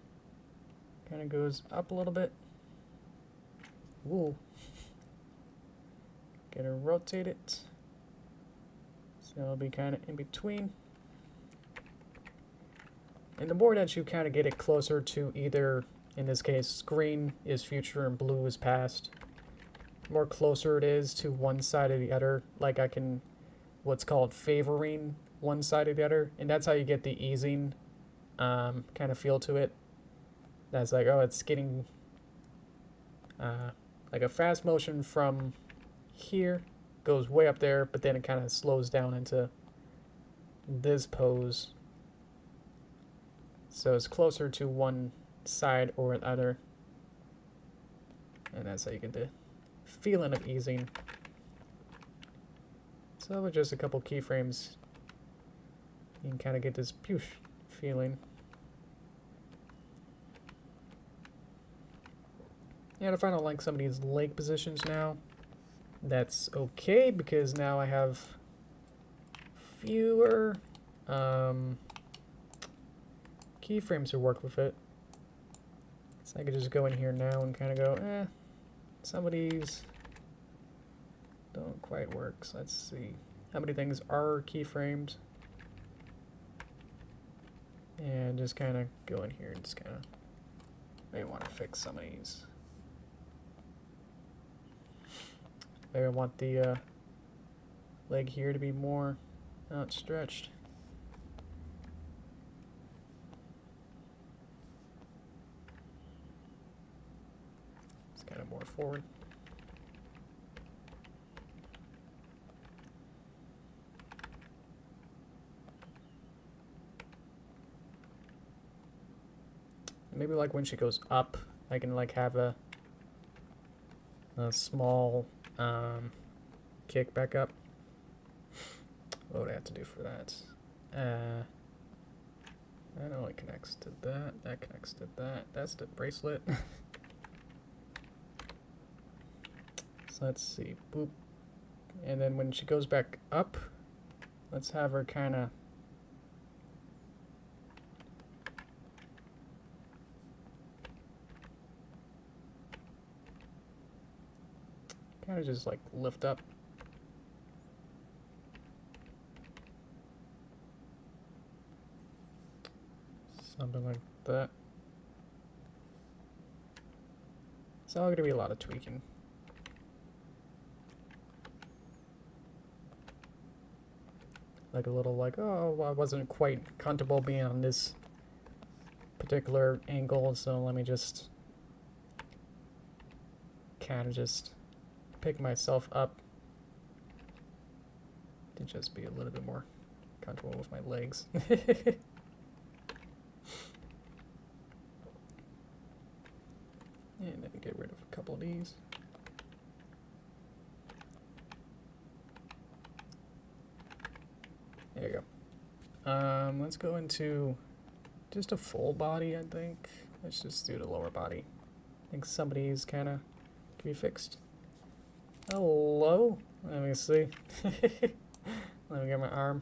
kind of goes up a little bit. Ooh. Gotta rotate it. So it'll be kind of in between. And the more that you kind of get it closer to either, in this case, green is future and blue is past, the more closer it is to one side or the other, like I can, what's called favoring one side or the other, and that's how you get the easing kind of feel to it. That's like, oh, it's getting like a fast motion from here, goes way up there, but then it kind of slows down into this pose. So it's closer to one side or the other. And that's how you get the feeling of easing. So with just a couple keyframes, you can kind of get this poosh feeling. And if I don't like some of these leg positions now, that's okay, because now I have fewer keyframes to work with it. So I could just go in here now and kind of go, some of these don't quite work. So let's see how many things are keyframes. And just kind of go in here and just kind of, maybe want to fix some of these. Maybe I want the leg here to be more outstretched. It's kind of more forward. Maybe like when she goes up, I can like have a small kick back up. What would I have to do for that? That only connects to that. That connects to that. That's the bracelet. So let's see. Boop. And then when she goes back up, let's have her kind of just like lift up. Something like that. It's all going to be a lot of tweaking. Like a little like, oh, I wasn't quite comfortable being on this particular angle, so let me just kind of just pick myself up to just be a little bit more comfortable with my legs. And then get rid of a couple of these. There you go. Let's go into just a full body, I think. Let's just do the lower body. I think somebody's kind of can be fixed. Hello? Let me see. Let me get my arm.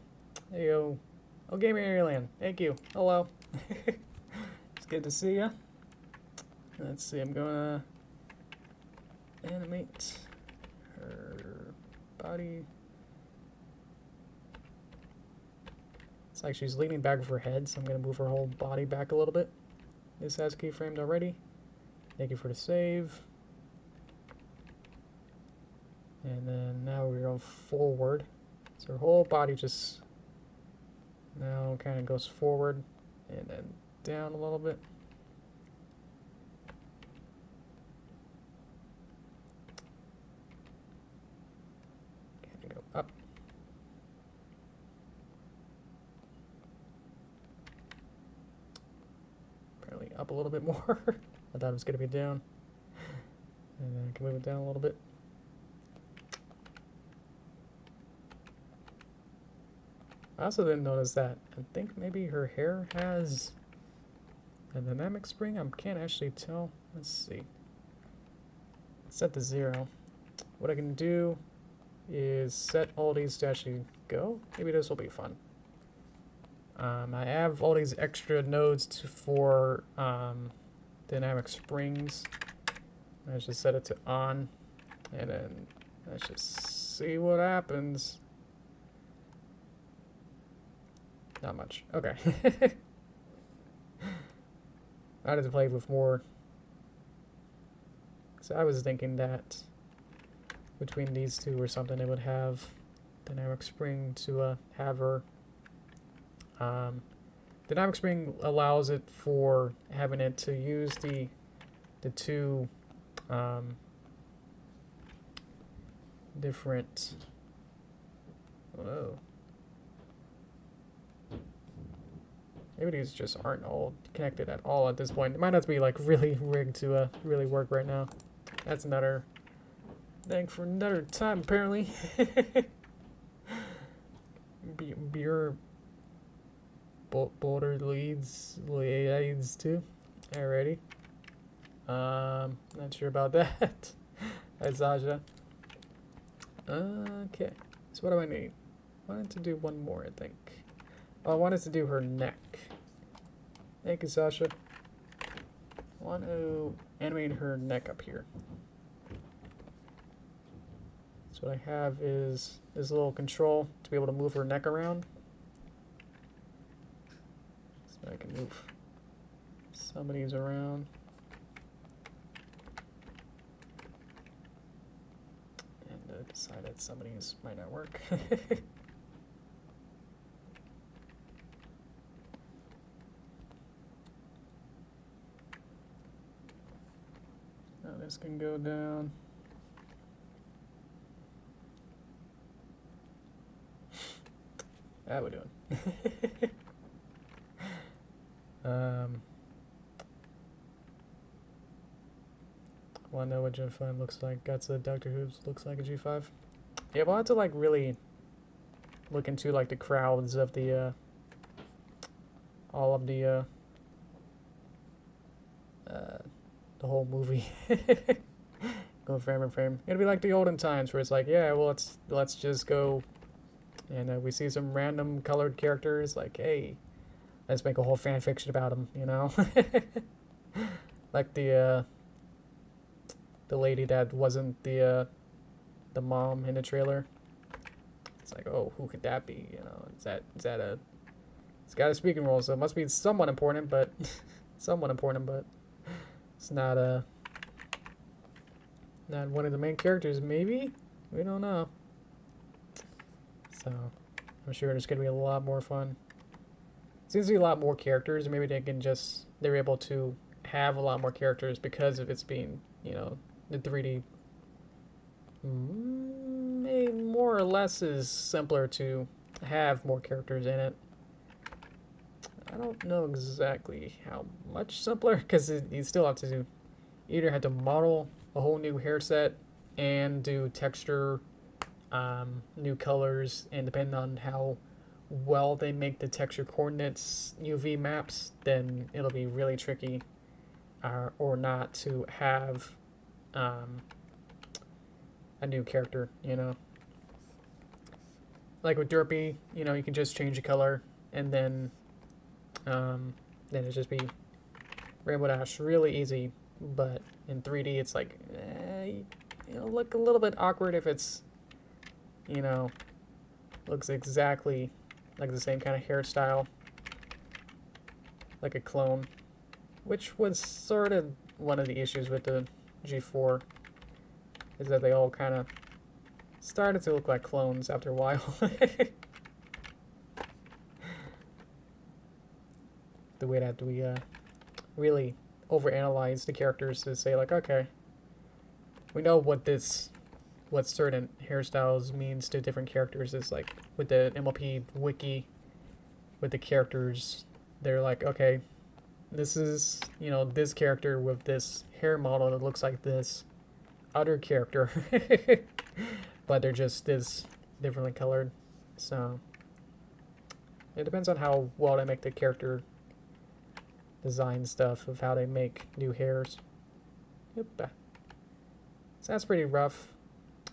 There you go. Oh, Gamer Alien. Thank you. Hello. It's good to see ya. Let's see, I'm gonna animate her body. It's like she's leaning back with her head, so I'm gonna move her whole body back a little bit. This has keyframed already. Thank you for the save. And then now we're going forward. So her whole body just now kind of goes forward and then down a little bit. Kind of go up. Apparently up a little bit more. I thought it was going to be down. And then I can move it down a little bit. I also didn't notice that. I think maybe her hair has a dynamic spring. I can't actually tell. Let's see. It's set to 0. What I can do is set all these to actually go. Maybe this will be fun. I have all these extra nodes for dynamic springs. Let's just set it to on, and then let's just see what happens. Not much. Okay. I had to play with more. So I was thinking that between these two or something, it would have dynamic spring to have her. Dynamic spring allows it for having it to use the two different. Oh. Maybe these just aren't all connected at all at this point. It might have to be like really rigged to really work right now. That's another thing for another time, apparently. Beer border leads too. Alrighty. Not sure about that. That's Sasha. Okay. So what do I need? I wanted to do one more, I think. Oh, I wanted to do her neck. Thank you, Sasha. I want to animate her neck up here. So what I have is this little control to be able to move her neck around. So I can move some of these around. And decided some of these might not work. Now this can go down. How we doing? Want to know what Gen 5 looks like? Got the Dr. Hooves looks like a G5. Yeah, we'll have to like really look into like the crowds of the all of the whole movie. Go frame and frame. It'll be like the olden times where it's like, yeah, well let's just go and we see some random colored characters like, hey, let's make a whole fan fiction about them, you know? Like the lady that wasn't the mom in the trailer. It's like, oh, who could that be? You know, is that a? It's got a speaking role, so it must be somewhat important, but somewhat important, but it's not not one of the main characters. Maybe, we don't know. So I'm sure it's gonna be a lot more fun. Seems to be a lot more characters, and maybe they're able to have a lot more characters because of its being, you know, the 3D. More or less is simpler to have more characters in it. I don't know exactly how much simpler, because you still have to either have to model a whole new hair set and do texture, new colors, and depending on how well they make the texture coordinates UV maps, then it'll be really tricky or not to have a new character, you know. Like with Derpy, you know, you can just change the color and then it just be Rainbow Dash really easy. But in 3D, it's like, it'll look a little bit awkward if it's, you know, looks exactly like the same kind of hairstyle, like a clone, which was sort of one of the issues with the G4, is that they all kind of started to look like clones after a while. The way that we really overanalyze the characters to say like, okay, we know what certain hairstyles means to different characters. Is like with the MLP wiki, with the characters, they're like, okay, this is, you know, this character with this hair model that looks like this other character, but they're just this differently colored. So it depends on how well they make the character design stuff of how they make new hairs. Yep. So that's pretty rough.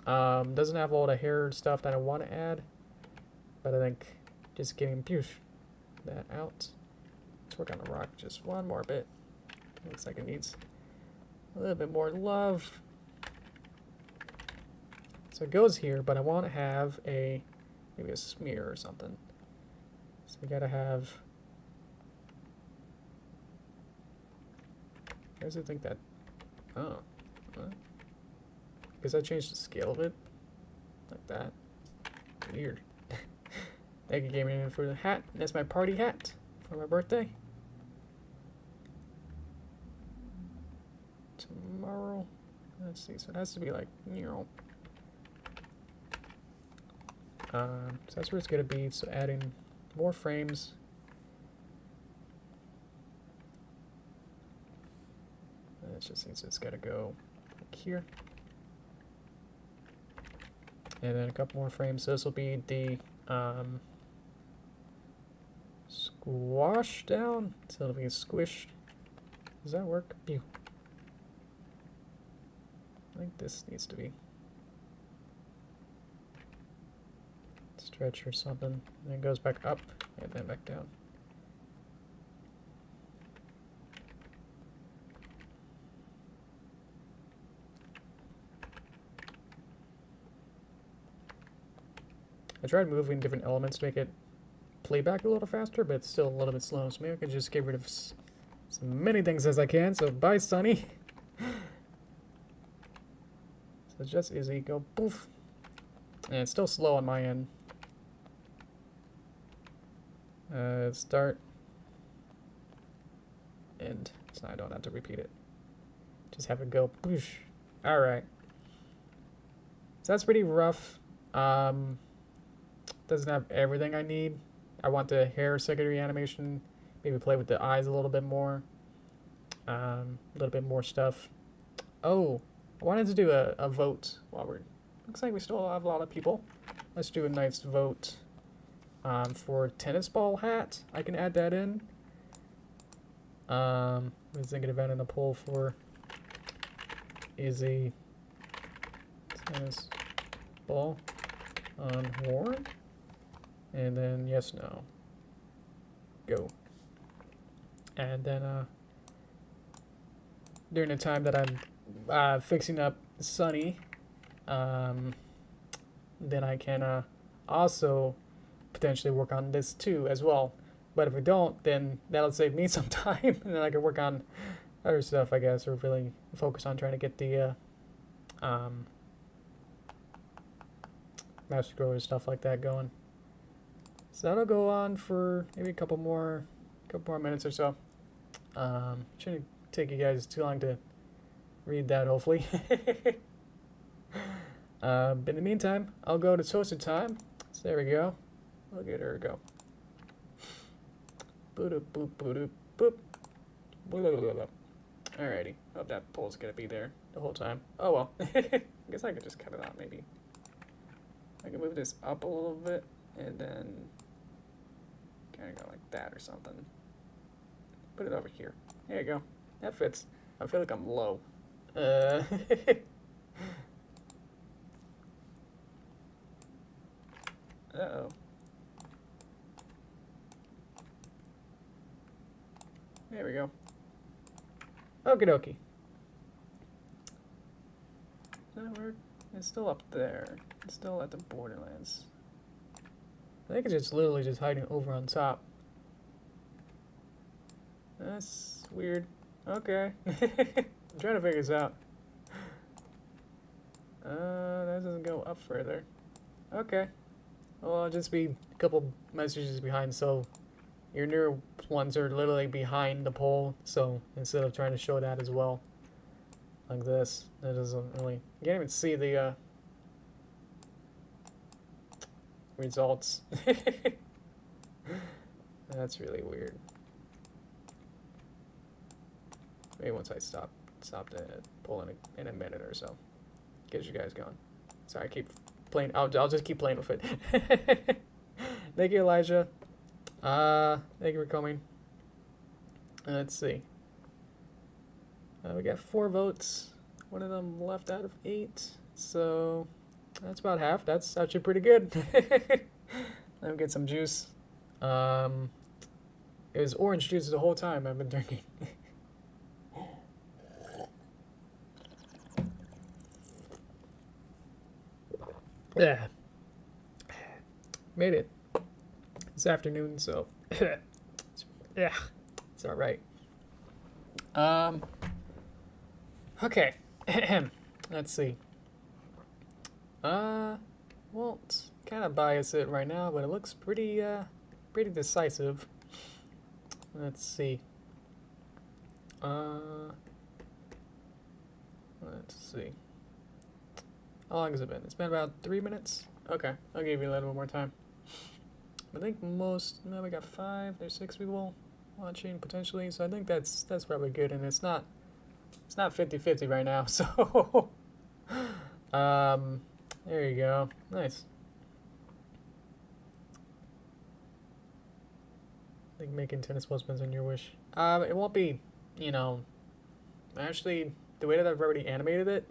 Doesn't have all the hair stuff that I want to add, but I think just getting that out. Let's work on the rock just one more bit. Looks like it needs a little bit more love. So it goes here, but I want to have maybe a smear or something. So we gotta have. Why does it think that? Oh, because I changed the scale of it, like that. Weird. Thank you, Gaming, for the hat. That's my party hat for my birthday. Tomorrow. Let's see. So it has to be like, you know. So that's where it's gonna be. So adding more frames. And it just means it's gotta go like here. And then a couple more frames. So this will be the squash down. So it'll be squished. Does that work? Ew. I think this needs to be stretch or something. And then it goes back up and then back down. I tried moving different elements to make it play back a little faster, but it's still a little bit slow. So maybe I can just get rid of as many things as I can. So bye, Sunny. So just easy, go poof. And it's still slow on my end. Start. End. So I don't have to repeat it. Just have it go poosh. Alright. So that's pretty rough. Doesn't have everything I need. I want the hair secondary animation. Maybe play with the eyes a little bit more. A little bit more stuff. Oh, I wanted to do a vote while we're... Looks like we still have a lot of people. Let's do a nice vote for tennis ball hat. I can add that in. I was thinking of adding a poll for is a tennis ball on horn. And then yes, no. Go. And then during the time that I'm fixing up Sunny, then I can also potentially work on this too as well. But if we don't, then that'll save me some time, and then I can work on other stuff, I guess, or really focus on trying to get the mouse scroller stuff like that going. So that'll go on for maybe a couple more minutes or so. Shouldn't take you guys too long to read that, hopefully. But in the meantime, I'll go to toasted time. So there we go. Look at her go. Boop boop boop boop. Alrighty. Hope that poll's gonna be there the whole time. Oh well. I guess I could just cut it out maybe. I can move this up a little bit and then kind of go like that or something. Put it over here. There you go. That fits. I feel like I'm low. Uh-oh. There we go. Okie dokie. Does that work? It's still up there. It's still at the borderlands. I think it's just literally just hiding over on top. That's weird. Okay. I'm trying to figure this out. That doesn't go up further. Okay. Well, I'll just be a couple messages behind, so your newer ones are literally behind the poll, so instead of trying to show that as well, like this, that doesn't really, you can't even see the results. That's really weird. Maybe once I stop the poll in a minute or so, get you guys going. Sorry, I keep playing. I'll just keep playing with it. Thank you, Elijah. Thank you for coming. Let's see. We got 4 votes. One of them left out of 8. So that's about half. That's actually pretty good. Let me get some juice. It was orange juice the whole time I've been drinking. Yeah. Made it this afternoon, so yeah, it's all right. Okay. Let's see. Well, it's kind of bias it right now, but it looks pretty decisive. Let's see. Let's see. How long has it been? It's been about 3 minutes. Okay, I'll give you a little bit more time. I think most, no, we got 5, there's 6 people watching potentially, so I think that's probably good, and it's not 50-50 right now, so there you go. Nice. I think making tennis balls depends on your wish. It won't be, actually, the way that I've already animated it,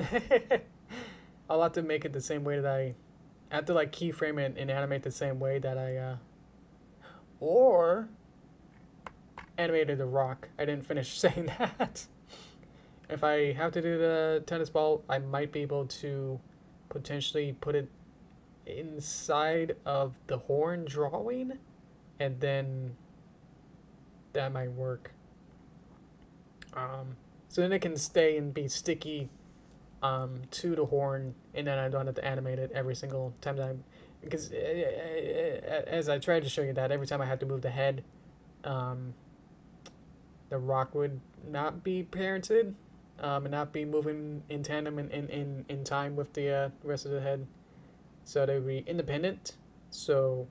I'll have to make it the same way that I have to like keyframe it and animate the same way that I, or animated the rock. I didn't finish saying that. If I have to do the tennis ball, I might be able to potentially put it inside of the horn drawing, and then that might work. So then it can stay and be sticky to the horn, and then I don't have to animate it every single time that because as I tried to show you that every time I had to move the head, the rock would not be parented, and not be moving in tandem in time with the rest of the head, so they would be independent. So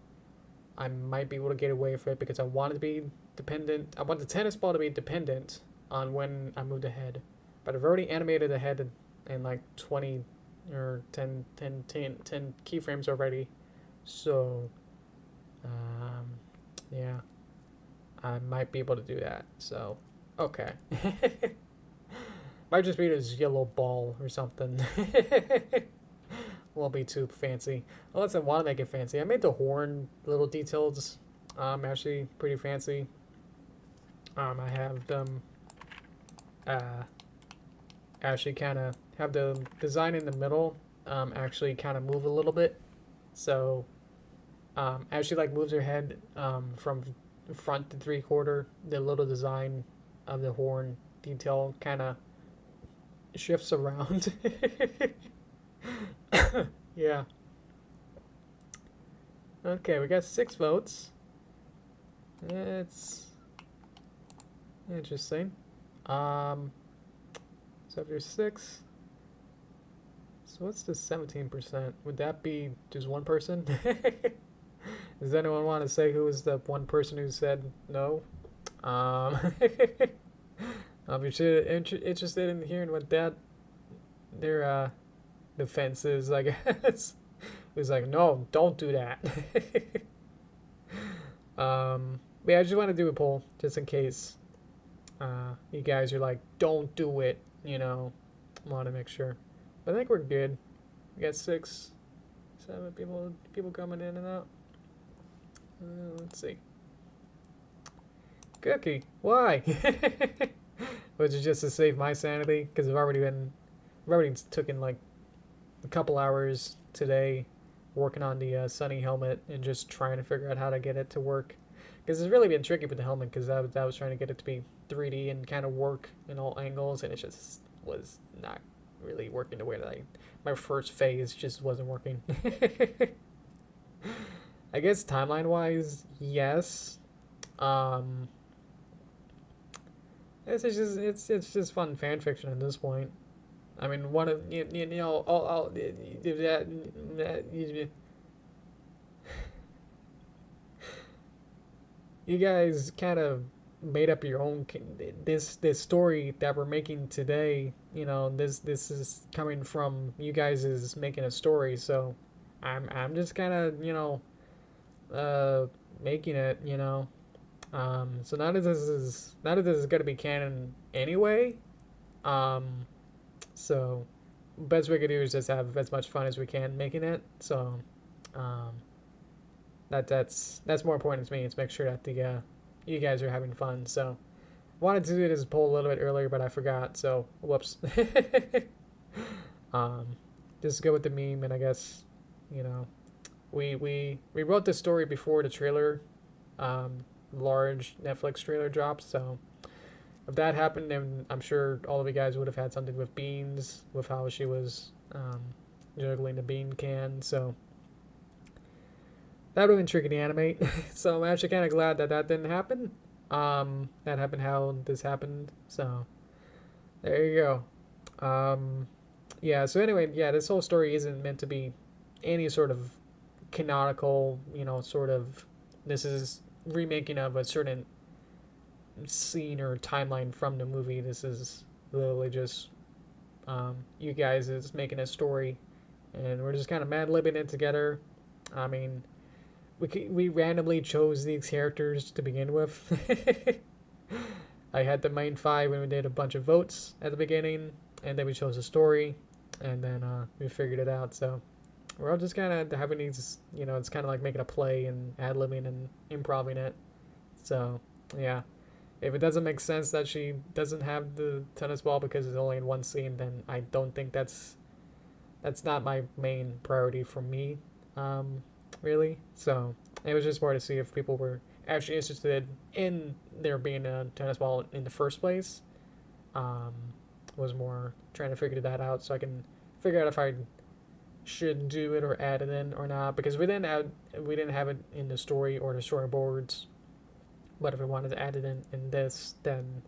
I might be able to get away with it because I want it to be dependent. I want the tennis ball to be dependent on when I move the head, but I've already animated the head in like 20 or 10 keyframes already, so yeah, I might be able to do that. So okay. Might just be this yellow ball or something. Won't be too fancy unless I want to make it fancy. I made the horn little details actually pretty fancy. I have them actually kind of have the design in the middle actually kind of move a little bit, so as she like moves her head from front to 3/4, the little design of the horn detail kind of shifts around. Yeah. Okay, we got 6 votes. It's interesting. So if there's 6, so what's the 17%? Would that be just one person? Does anyone want to say who was the one person who said no? I'll be interested in hearing what their defense is, I guess. It was like, no, don't do that. But yeah, I just want to do a poll just in case you guys are like, don't do it, I want to make sure. But I think we're good. We got 6, 7 people coming in and out. Let's see. Cookie, why? Was it just to save my sanity? Because I've already taken like a couple hours today working on the Sunny helmet and just trying to figure out how to get it to work. Because it's really been tricky with the helmet because I was trying to get it to be 3D and kind of work in all angles, and it just was not really working the way that my first phase just wasn't working. I guess timeline wise, yes. It's just fun fan fiction at this point. I mean, one of all you guys kind of made up your own this story that we're making today. This is coming from you guys is making a story, so I'm just kind of making it. So none of this is gonna be canon anyway. So best we could do is just have as much fun as we can making it. So that's more important to me. Is make sure that you guys are having fun. So wanted to do this poll a little bit earlier, but I forgot. So whoops. Just go with the meme, and I guess, you know, we wrote this story before the trailer, large Netflix trailer dropped. So if that happened, then I'm sure all of you guys would have had something with beans, with how she was juggling the bean can. So that would have been tricky to animate. So I'm actually kind of glad that that didn't happen. That happened how this happened. So there you go. Yeah, so anyway, yeah, this whole story isn't meant to be any sort of canonical, you know, sort of, this is remaking of a certain scene or timeline from the movie. This is literally just you guys is making a story, and we're just kind of mad-libbing it together. I mean, we randomly chose these characters to begin with. I had the main five when we did a bunch of votes at the beginning, and then we chose a story, and then we figured it out. So we're all just kind of having these, you know, it's kind of like making a play and ad-libbing and improving it. So yeah, if it doesn't make sense that she doesn't have the tennis ball because it's only in one scene, then I don't think that's not my main priority for me, really. So it was just more to see if people were actually interested in there being a tennis ball in the first place. Was more trying to figure that out so I can figure out if I should do it or add it in or not, because we didn't have it in the story or the storyboards. But if we wanted to add it in this, then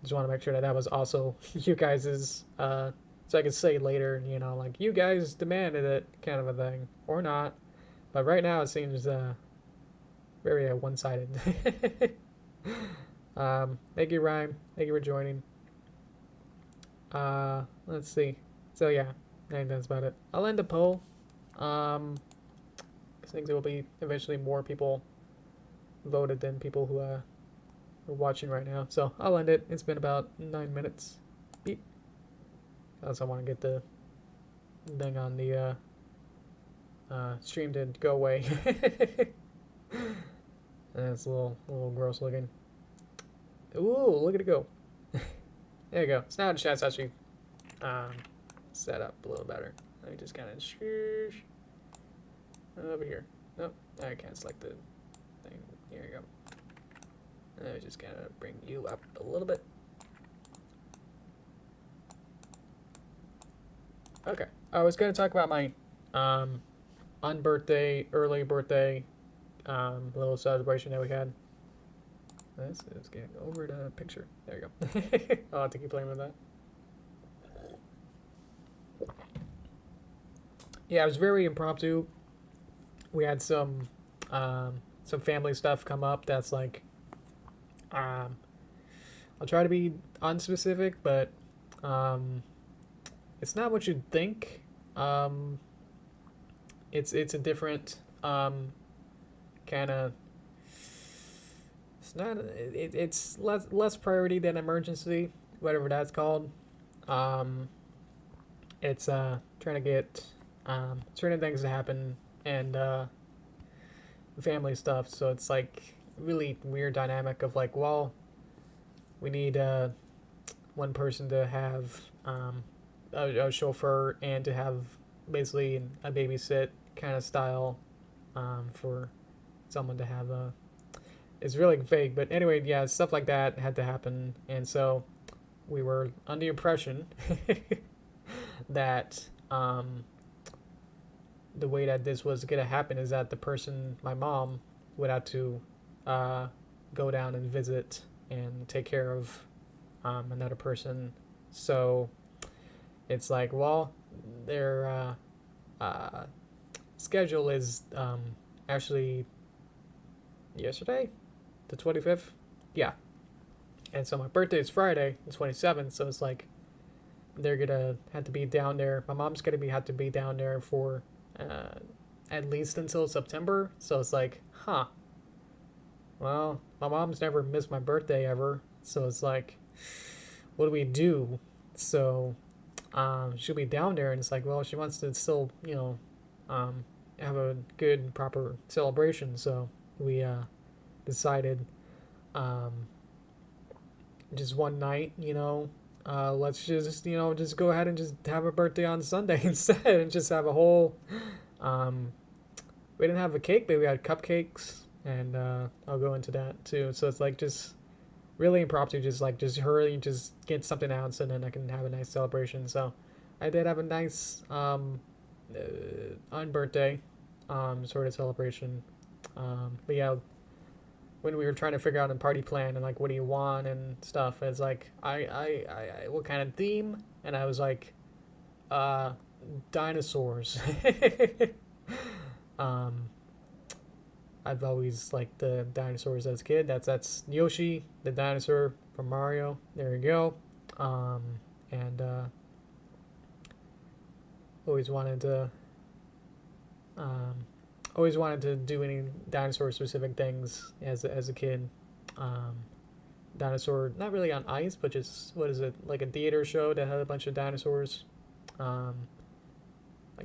just want to make sure that that was also you guys's, so I could say later, you know, like, you guys demanded it, kind of a thing, or not. But right now it seems very one-sided. Thank you, Rhyme. Thank you for joining. Let's see. So yeah, I think that's about it. I'll end the poll. I think there will be eventually more people voted than people who are watching right now. So I'll end it. It's been about 9 minutes. Beep. I also want to get the thing on the stream to go away. That's a little gross looking. Ooh, look at it go. There you go. So now the chat's actually set up a little better. Let me just kind of shush over here. Nope, I can't select the thing. Here you go. Let me just kind of bring you up a little bit. Okay. I was going to talk about my unbirthday, early birthday little celebration that we had. This is getting over the picture. There you go. I'll have to keep playing with that. Yeah, it was very impromptu. We had some family stuff come up that's like, I'll try to be unspecific, but it's not what you'd think. It's a different kind of, it's less priority than emergency, whatever that's called. It's trying to get certain things to happen, and family stuff. So it's like really weird dynamic of like, well, we need one person to have a chauffeur and to have basically a babysit kind of style for someone to have a. It's really vague, but anyway, yeah, stuff like that had to happen, and so we were under the impression that the way that this was gonna happen is that the person, my mom, would have to go down and visit and take care of another person. So it's like, well, their schedule is actually yesterday, the 25th. Yeah. And so my birthday is Friday, the 27th. So it's like they're gonna have to be down there. My mom's gonna have to be down there for at least until September. So it's like, huh. Well, my mom's never missed my birthday ever. So it's like, what do we do? So she'll be down there, and it's like, well, she wants to still, you know, have a good, proper celebration. So we decided, just one night, let's just, just go ahead and just have a birthday on Sunday instead, and just have a whole, we didn't have a cake, but we had cupcakes, and I'll go into that too. So it's like just really impromptu, just hurry, just get something out, so then I can have a nice celebration. So I did have a nice on birthday sort of celebration. But yeah, when we were trying to figure out a party plan and like what do you want and stuff, it's like I what kind of theme, and I was like dinosaurs. I've always liked the dinosaurs as a kid. That's Yoshi, the dinosaur from Mario. There you go. And always wanted to do any dinosaur specific things as a kid. Dinosaur, not really on ice, but just, what is it, like a theater show that had a bunch of dinosaurs. Like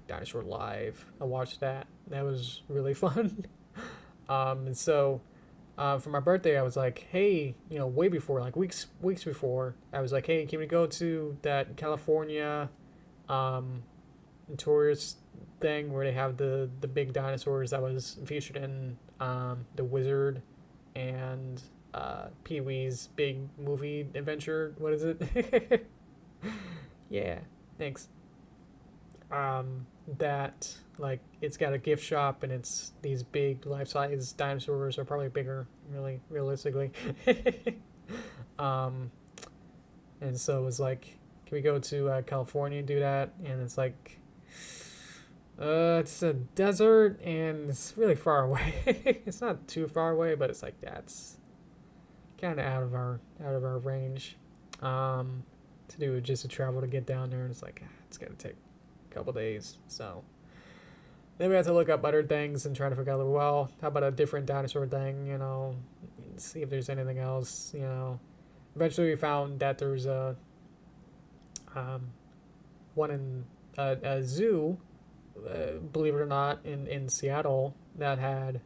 Dinosaur Live. I watched that. That was really fun. And so for my birthday, I was like, hey, way before, like weeks before, I was like, hey, can we go to that California tourist thing where they have the big dinosaurs that was featured in The Wizard and Pee-wee's Big Movie Adventure. What is it? Yeah, thanks. That, like, it's got a gift shop and it's these big life-size dinosaurs, or probably bigger, really realistically. And so it was like, can we go to California and do that? And it's like, it's a desert and it's really far away. It's not too far away, but it's like, that's kind of out of our range to do, just to travel to get down there. And it's like, it's gonna take couple days. So then we had to look up other things and try to figure out, well, how about a different dinosaur thing, see if there's anything else. Eventually we found that there's a one in a zoo, believe it or not, in Seattle, that had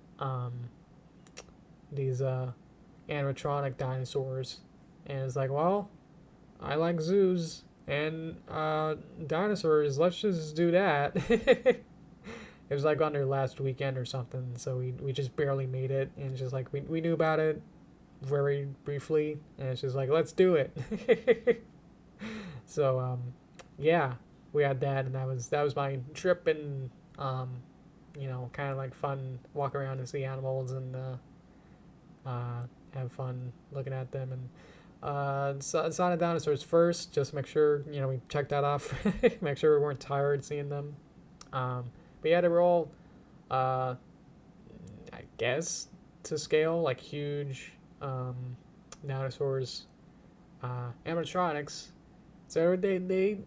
these animatronic dinosaurs. And it's like, well, I like zoos and dinosaurs, let's just do that. It was like on their last weekend or something, so we just barely made it, and just like we knew about it very briefly, and it's just like, let's do it. So yeah, we had that, and that was my trip, and kind of like fun, walk around and see animals, and have fun looking at them. And saw the dinosaurs first, just make sure, we checked that off. Make sure we weren't tired seeing them. But yeah, they were all, I guess, to scale, like huge dinosaurs, animatronics. So they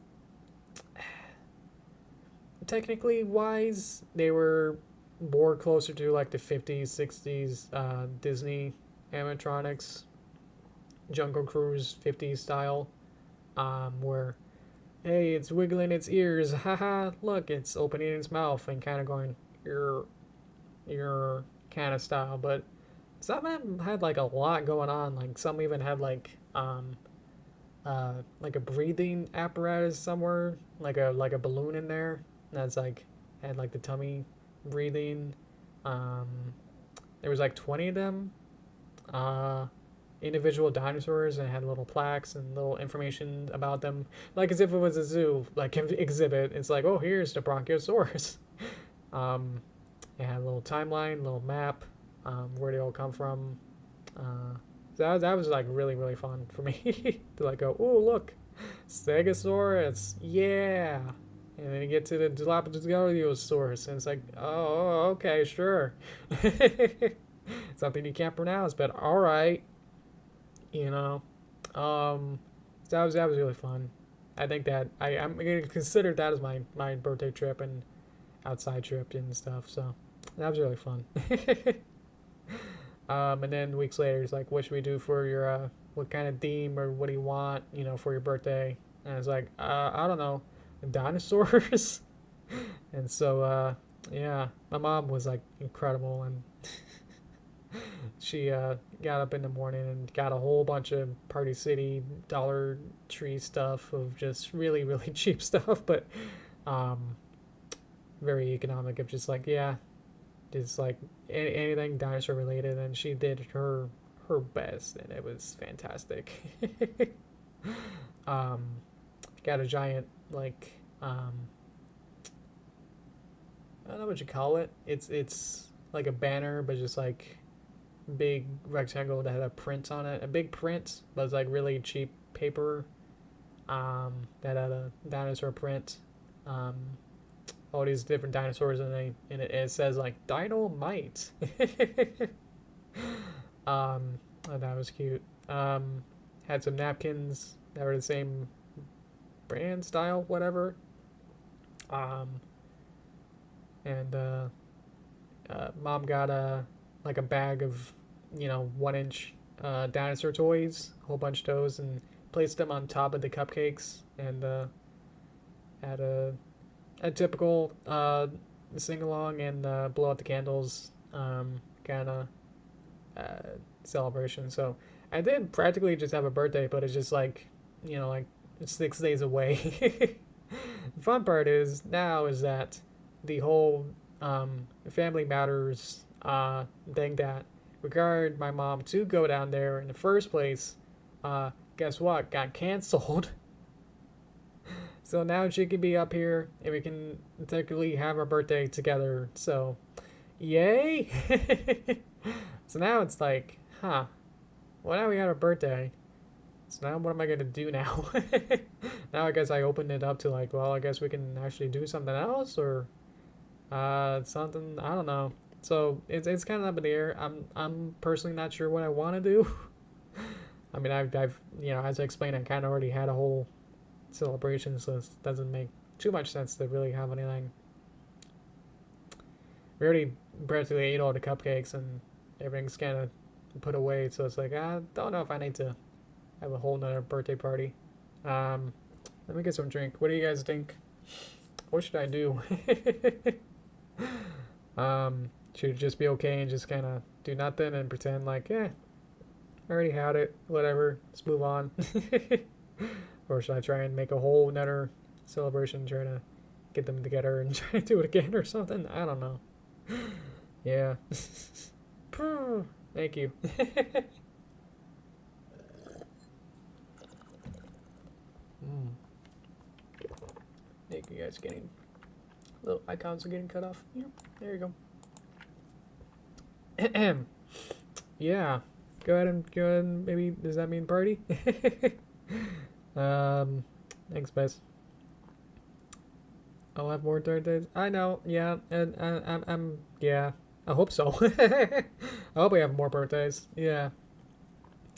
technically wise, they were more closer to like the 50s, 60s Disney animatronics. Jungle Cruise 50s style, where, hey, it's wiggling its ears, haha, look, it's opening its mouth and kind of going, your kind of style. But some of them had like a lot going on, like some even had like a breathing apparatus somewhere, like a balloon in there that's like had like the tummy breathing. There was like 20 of them. Individual dinosaurs, and had little plaques and little information about them, like as if it was a zoo, like exhibit. It's like, oh, here's the Bronchiosaurus. It had a little timeline, little map, where they all come from. That was like really, really fun for me to like go, oh, look, Stegosaurus, yeah. And then you get to the Dilophosaurus, and it's like, oh, okay, sure. Something you can't pronounce, but all right. That was really fun. I think that I'm gonna consider that as my birthday trip and outside trip and stuff. So that was really fun. And then weeks later, it's like, what should we do for your what kind of theme, or what do you want, for your birthday? And it's like, I don't know, dinosaurs. And so yeah, my mom was like incredible, and She got up in the morning and got a whole bunch of Party City Dollar Tree stuff of just really, really cheap stuff, but um, very economic of just like, yeah, just like anything dinosaur related. And she did her best, and it was fantastic. um, got a giant, like, I don't know what you call it. It's like a banner, but just like big rectangle that had a print on it. A big print, but it's like really cheap paper. That had a dinosaur print. Um, all these different dinosaurs, and it says like Dino-mite. And that was cute. Had some napkins that were the same brand style, whatever. Um, and Mom got like a bag of 1-inch dinosaur toys, a whole bunch of those, and placed them on top of the cupcakes, and had a typical sing along and blow out the candles kind of celebration. So I did practically just have a birthday, but it's just like like 6 days away. The fun part is that the whole family matters thing that required my mom to go down there in the first place, guess what? Got canceled. So now she can be up here and we can technically have our birthday together. So, yay! So now it's like, well, now we had our birthday. So now what am I going to do now? Now I guess I opened it up to like, well, I guess we can actually do something else or something, I don't know. So it's kind of up in the air. I'm personally not sure what I want to do. I mean, I've as I explained, I kind of already had a whole celebration, so it doesn't make too much sense to really have anything. We already practically ate all the cupcakes and everything's kind of put away, so it's like, I don't know if I need to have a whole nother birthday party. Let me get some drink. What do you guys think? What should I do? Should it just be okay and just kind of do nothing and pretend like, I already had it, whatever, let's move on? Or should I try and make a whole nother celebration, try to get them together and try to do it again or something? I don't know. Yeah. Thank you. Thank you guys. Getting little icons are getting cut off. Yeah, there you go. Yeah. Go ahead and maybe, does that mean party? Thanks, guys. I'll have more birthdays. I know, yeah, and I'm yeah. I hope so. I hope we have more birthdays. Yeah.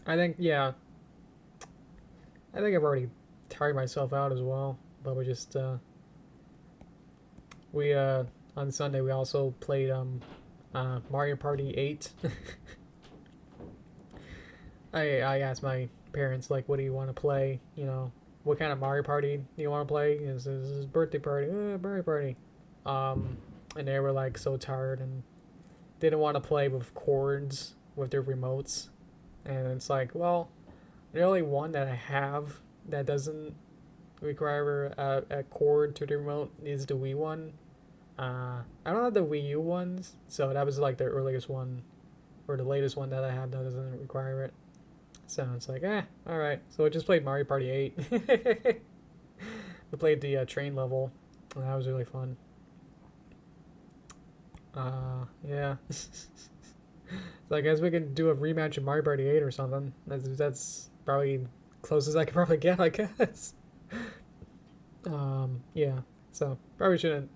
I think I've already tired myself out as well. But we just on Sunday we also played Mario Party 8. I asked my parents, like, what do you want to play? What kind of Mario Party do you want to play? Is this birthday party? Birthday party. And they were like so tired and didn't want to play with cords with their remotes. And it's like, well, the only one that I have that doesn't require a cord to the remote is the Wii one. I don't have the Wii U ones, so that was like the earliest one, or the latest one that I have that doesn't require it. So it's like, alright. So we just played Mario Party 8. We played the train level, and that was really fun. Yeah. So I guess we can do a rematch of Mario Party 8 or something. That's probably closest I could probably get, I guess. Yeah. So probably shouldn't,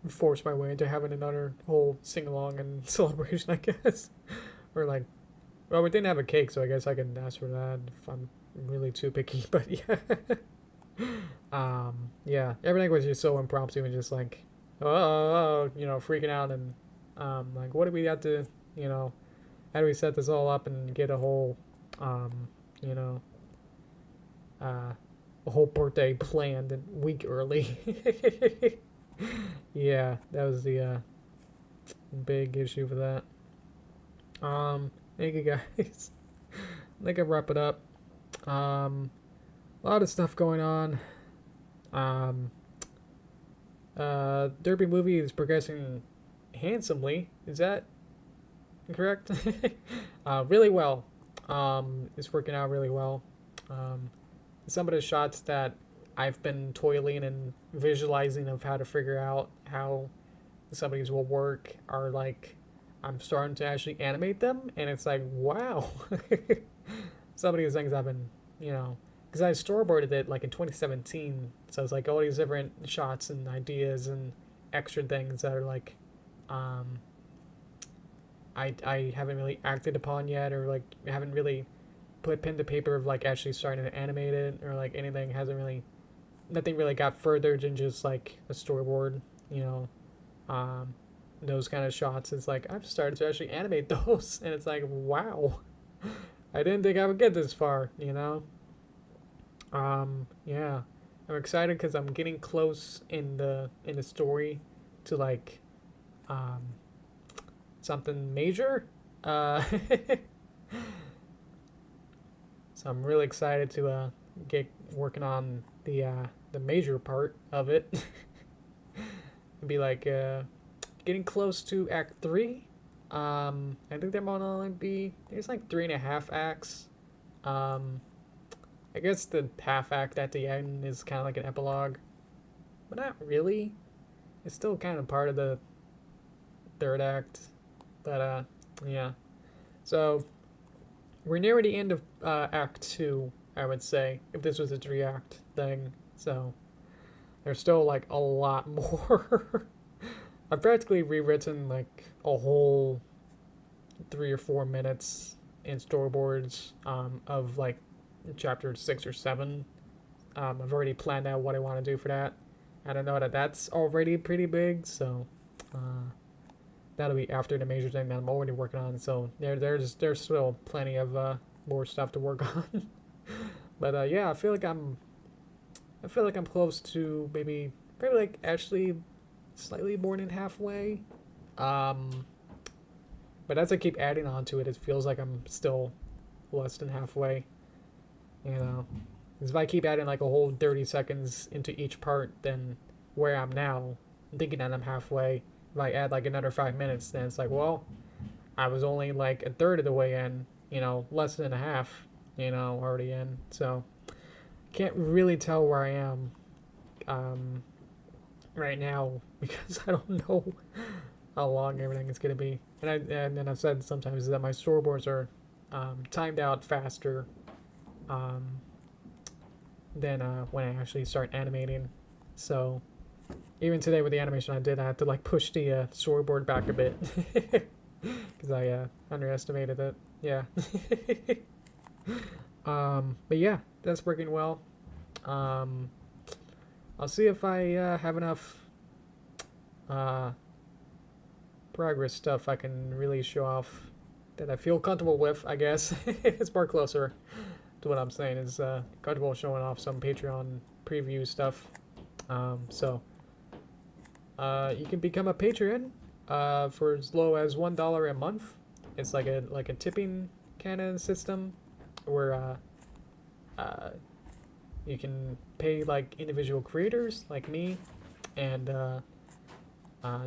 force my way into having another whole sing-along and celebration, I guess. Or like, well, we didn't have a cake, so I guess I can ask for that if I'm really too picky, but yeah. Yeah, everything was just so impromptu and just like, freaking out and, like, what do we have to, how do we set this all up and get a whole, a whole birthday planned a week early. Yeah, that was the big issue with that. Thank you guys. I think I'll wrap it up. A lot of stuff going on. Derpy movie is progressing handsomely. Is that correct? Really well. It's working out really well. Some of the shots that I've been toiling and visualizing of how to figure out how some of these will work are like, I'm starting to actually animate them, and it's like, wow. Some of these things I've been, because I storyboarded it like in 2017, so it's like all these different shots and ideas and extra things that are like, I haven't really acted upon yet, or like haven't really put pen to paper of like actually starting to animate it, or like anything nothing really got further than just like a storyboard, those kind of shots. It's like I've started to actually animate those, and it's like, wow, I didn't think I would get this far, yeah, I'm excited because I'm getting close in the story to like something major. So I'm really excited to get working on the major part of it. It'd be like getting close to Act 3. I think there might only be, there's like 3.5 acts. I guess the half act at the end is kind of like an epilogue, but not really. It's still kind of part of the third act, but yeah. So we're near the end of Act 2, I would say, if this was a 3-act thing. So there's still like a lot more. I've practically rewritten like a whole 3 or 4 minutes in storyboards of like chapter 6 or 7. I've already planned out what I want to do for that. I don't know that that's already pretty big, so that'll be after the major thing that I'm already working on. So there's still plenty of more stuff to work on. But yeah, I feel like I'm close to maybe like actually slightly more than halfway. But as I keep adding on to it, it feels like I'm still less than halfway. Because if I keep adding like a whole 30 seconds into each part, then where I'm now, thinking that I'm halfway, if I add like another 5 minutes, then it's like, well, I was only like a third of the way in, less than a half, already in. So can't really tell where I am right now because I don't know how long everything is going to be. And then I've said sometimes that my storyboards are timed out faster than when I actually start animating. So even today with the animation I did, I had to like push the storyboard back a bit because I underestimated it. Yeah. But yeah, that's working well. I'll see if I have enough progress stuff I can really show off that I feel comfortable with, I guess. It's more closer to what I'm saying, is comfortable showing off some Patreon preview stuff. So you can become a patron for as low as $1 a month. It's like a tipping kind of system where you can pay like individual creators like me, and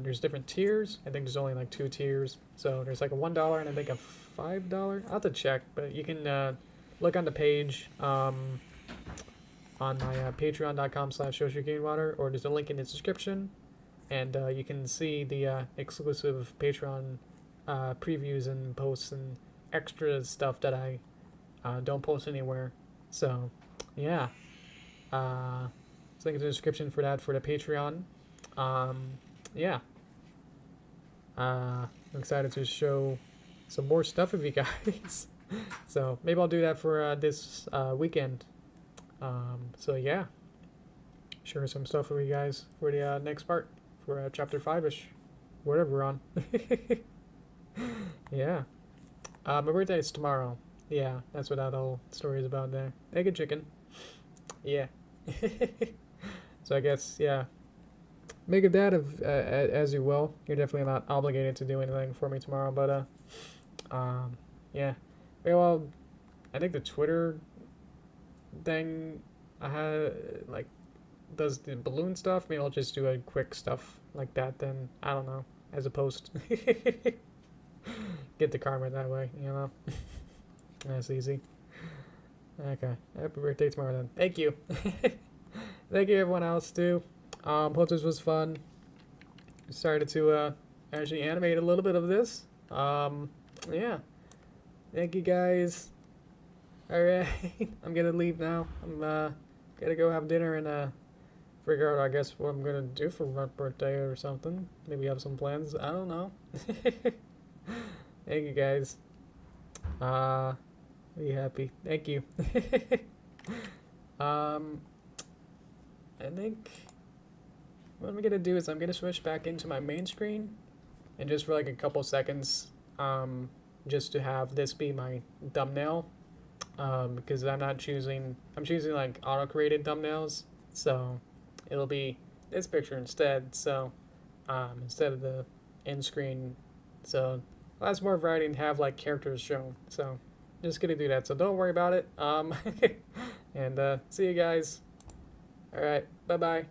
there's different tiers. I think there's only like 2 tiers. So there's like a $1 and I think a $5. I'll have to check, but you can look on the page on my patreon.com/Yoshi Greenwater, or there's a link in the description, and you can see the exclusive Patreon previews and posts and extra stuff that I don't post anywhere. So yeah, link in the description for that, for the Patreon. Yeah, I'm excited to show some more stuff with you guys. So maybe I'll do that for this weekend. So yeah, share some stuff with you guys for the next part, for chapter 5ish, whatever we're on. Yeah. My birthday is tomorrow. Yeah, that's what that whole story is about there. Egg and chicken. Yeah. So I guess, yeah, make of that as you will. You're definitely not obligated to do anything for me tomorrow, but yeah. Well, I think the Twitter thing I had like does the balloon stuff. Maybe I'll just do a quick stuff like that then. I don't know. As a post. Get the karma that way, you know. That's easy. Okay. Happy birthday tomorrow then. Thank you. Thank you everyone else too. Hope this was fun. Started to actually animate a little bit of this. Yeah. Thank you guys. Alright. I'm gonna leave now. I'm gotta go have dinner and figure out I guess what I'm gonna do for my birthday or something. Maybe have some plans. I don't know. Thank you guys. Be happy. Thank you. I think what I'm gonna do is I'm gonna switch back into my main screen and just for like a couple seconds just to have this be my thumbnail because I'm choosing like auto-created thumbnails, so it'll be this picture instead, so instead of the end screen, so that's more variety and have like characters shown, so just gonna do that, so don't worry about it. And see you guys. All right, bye bye.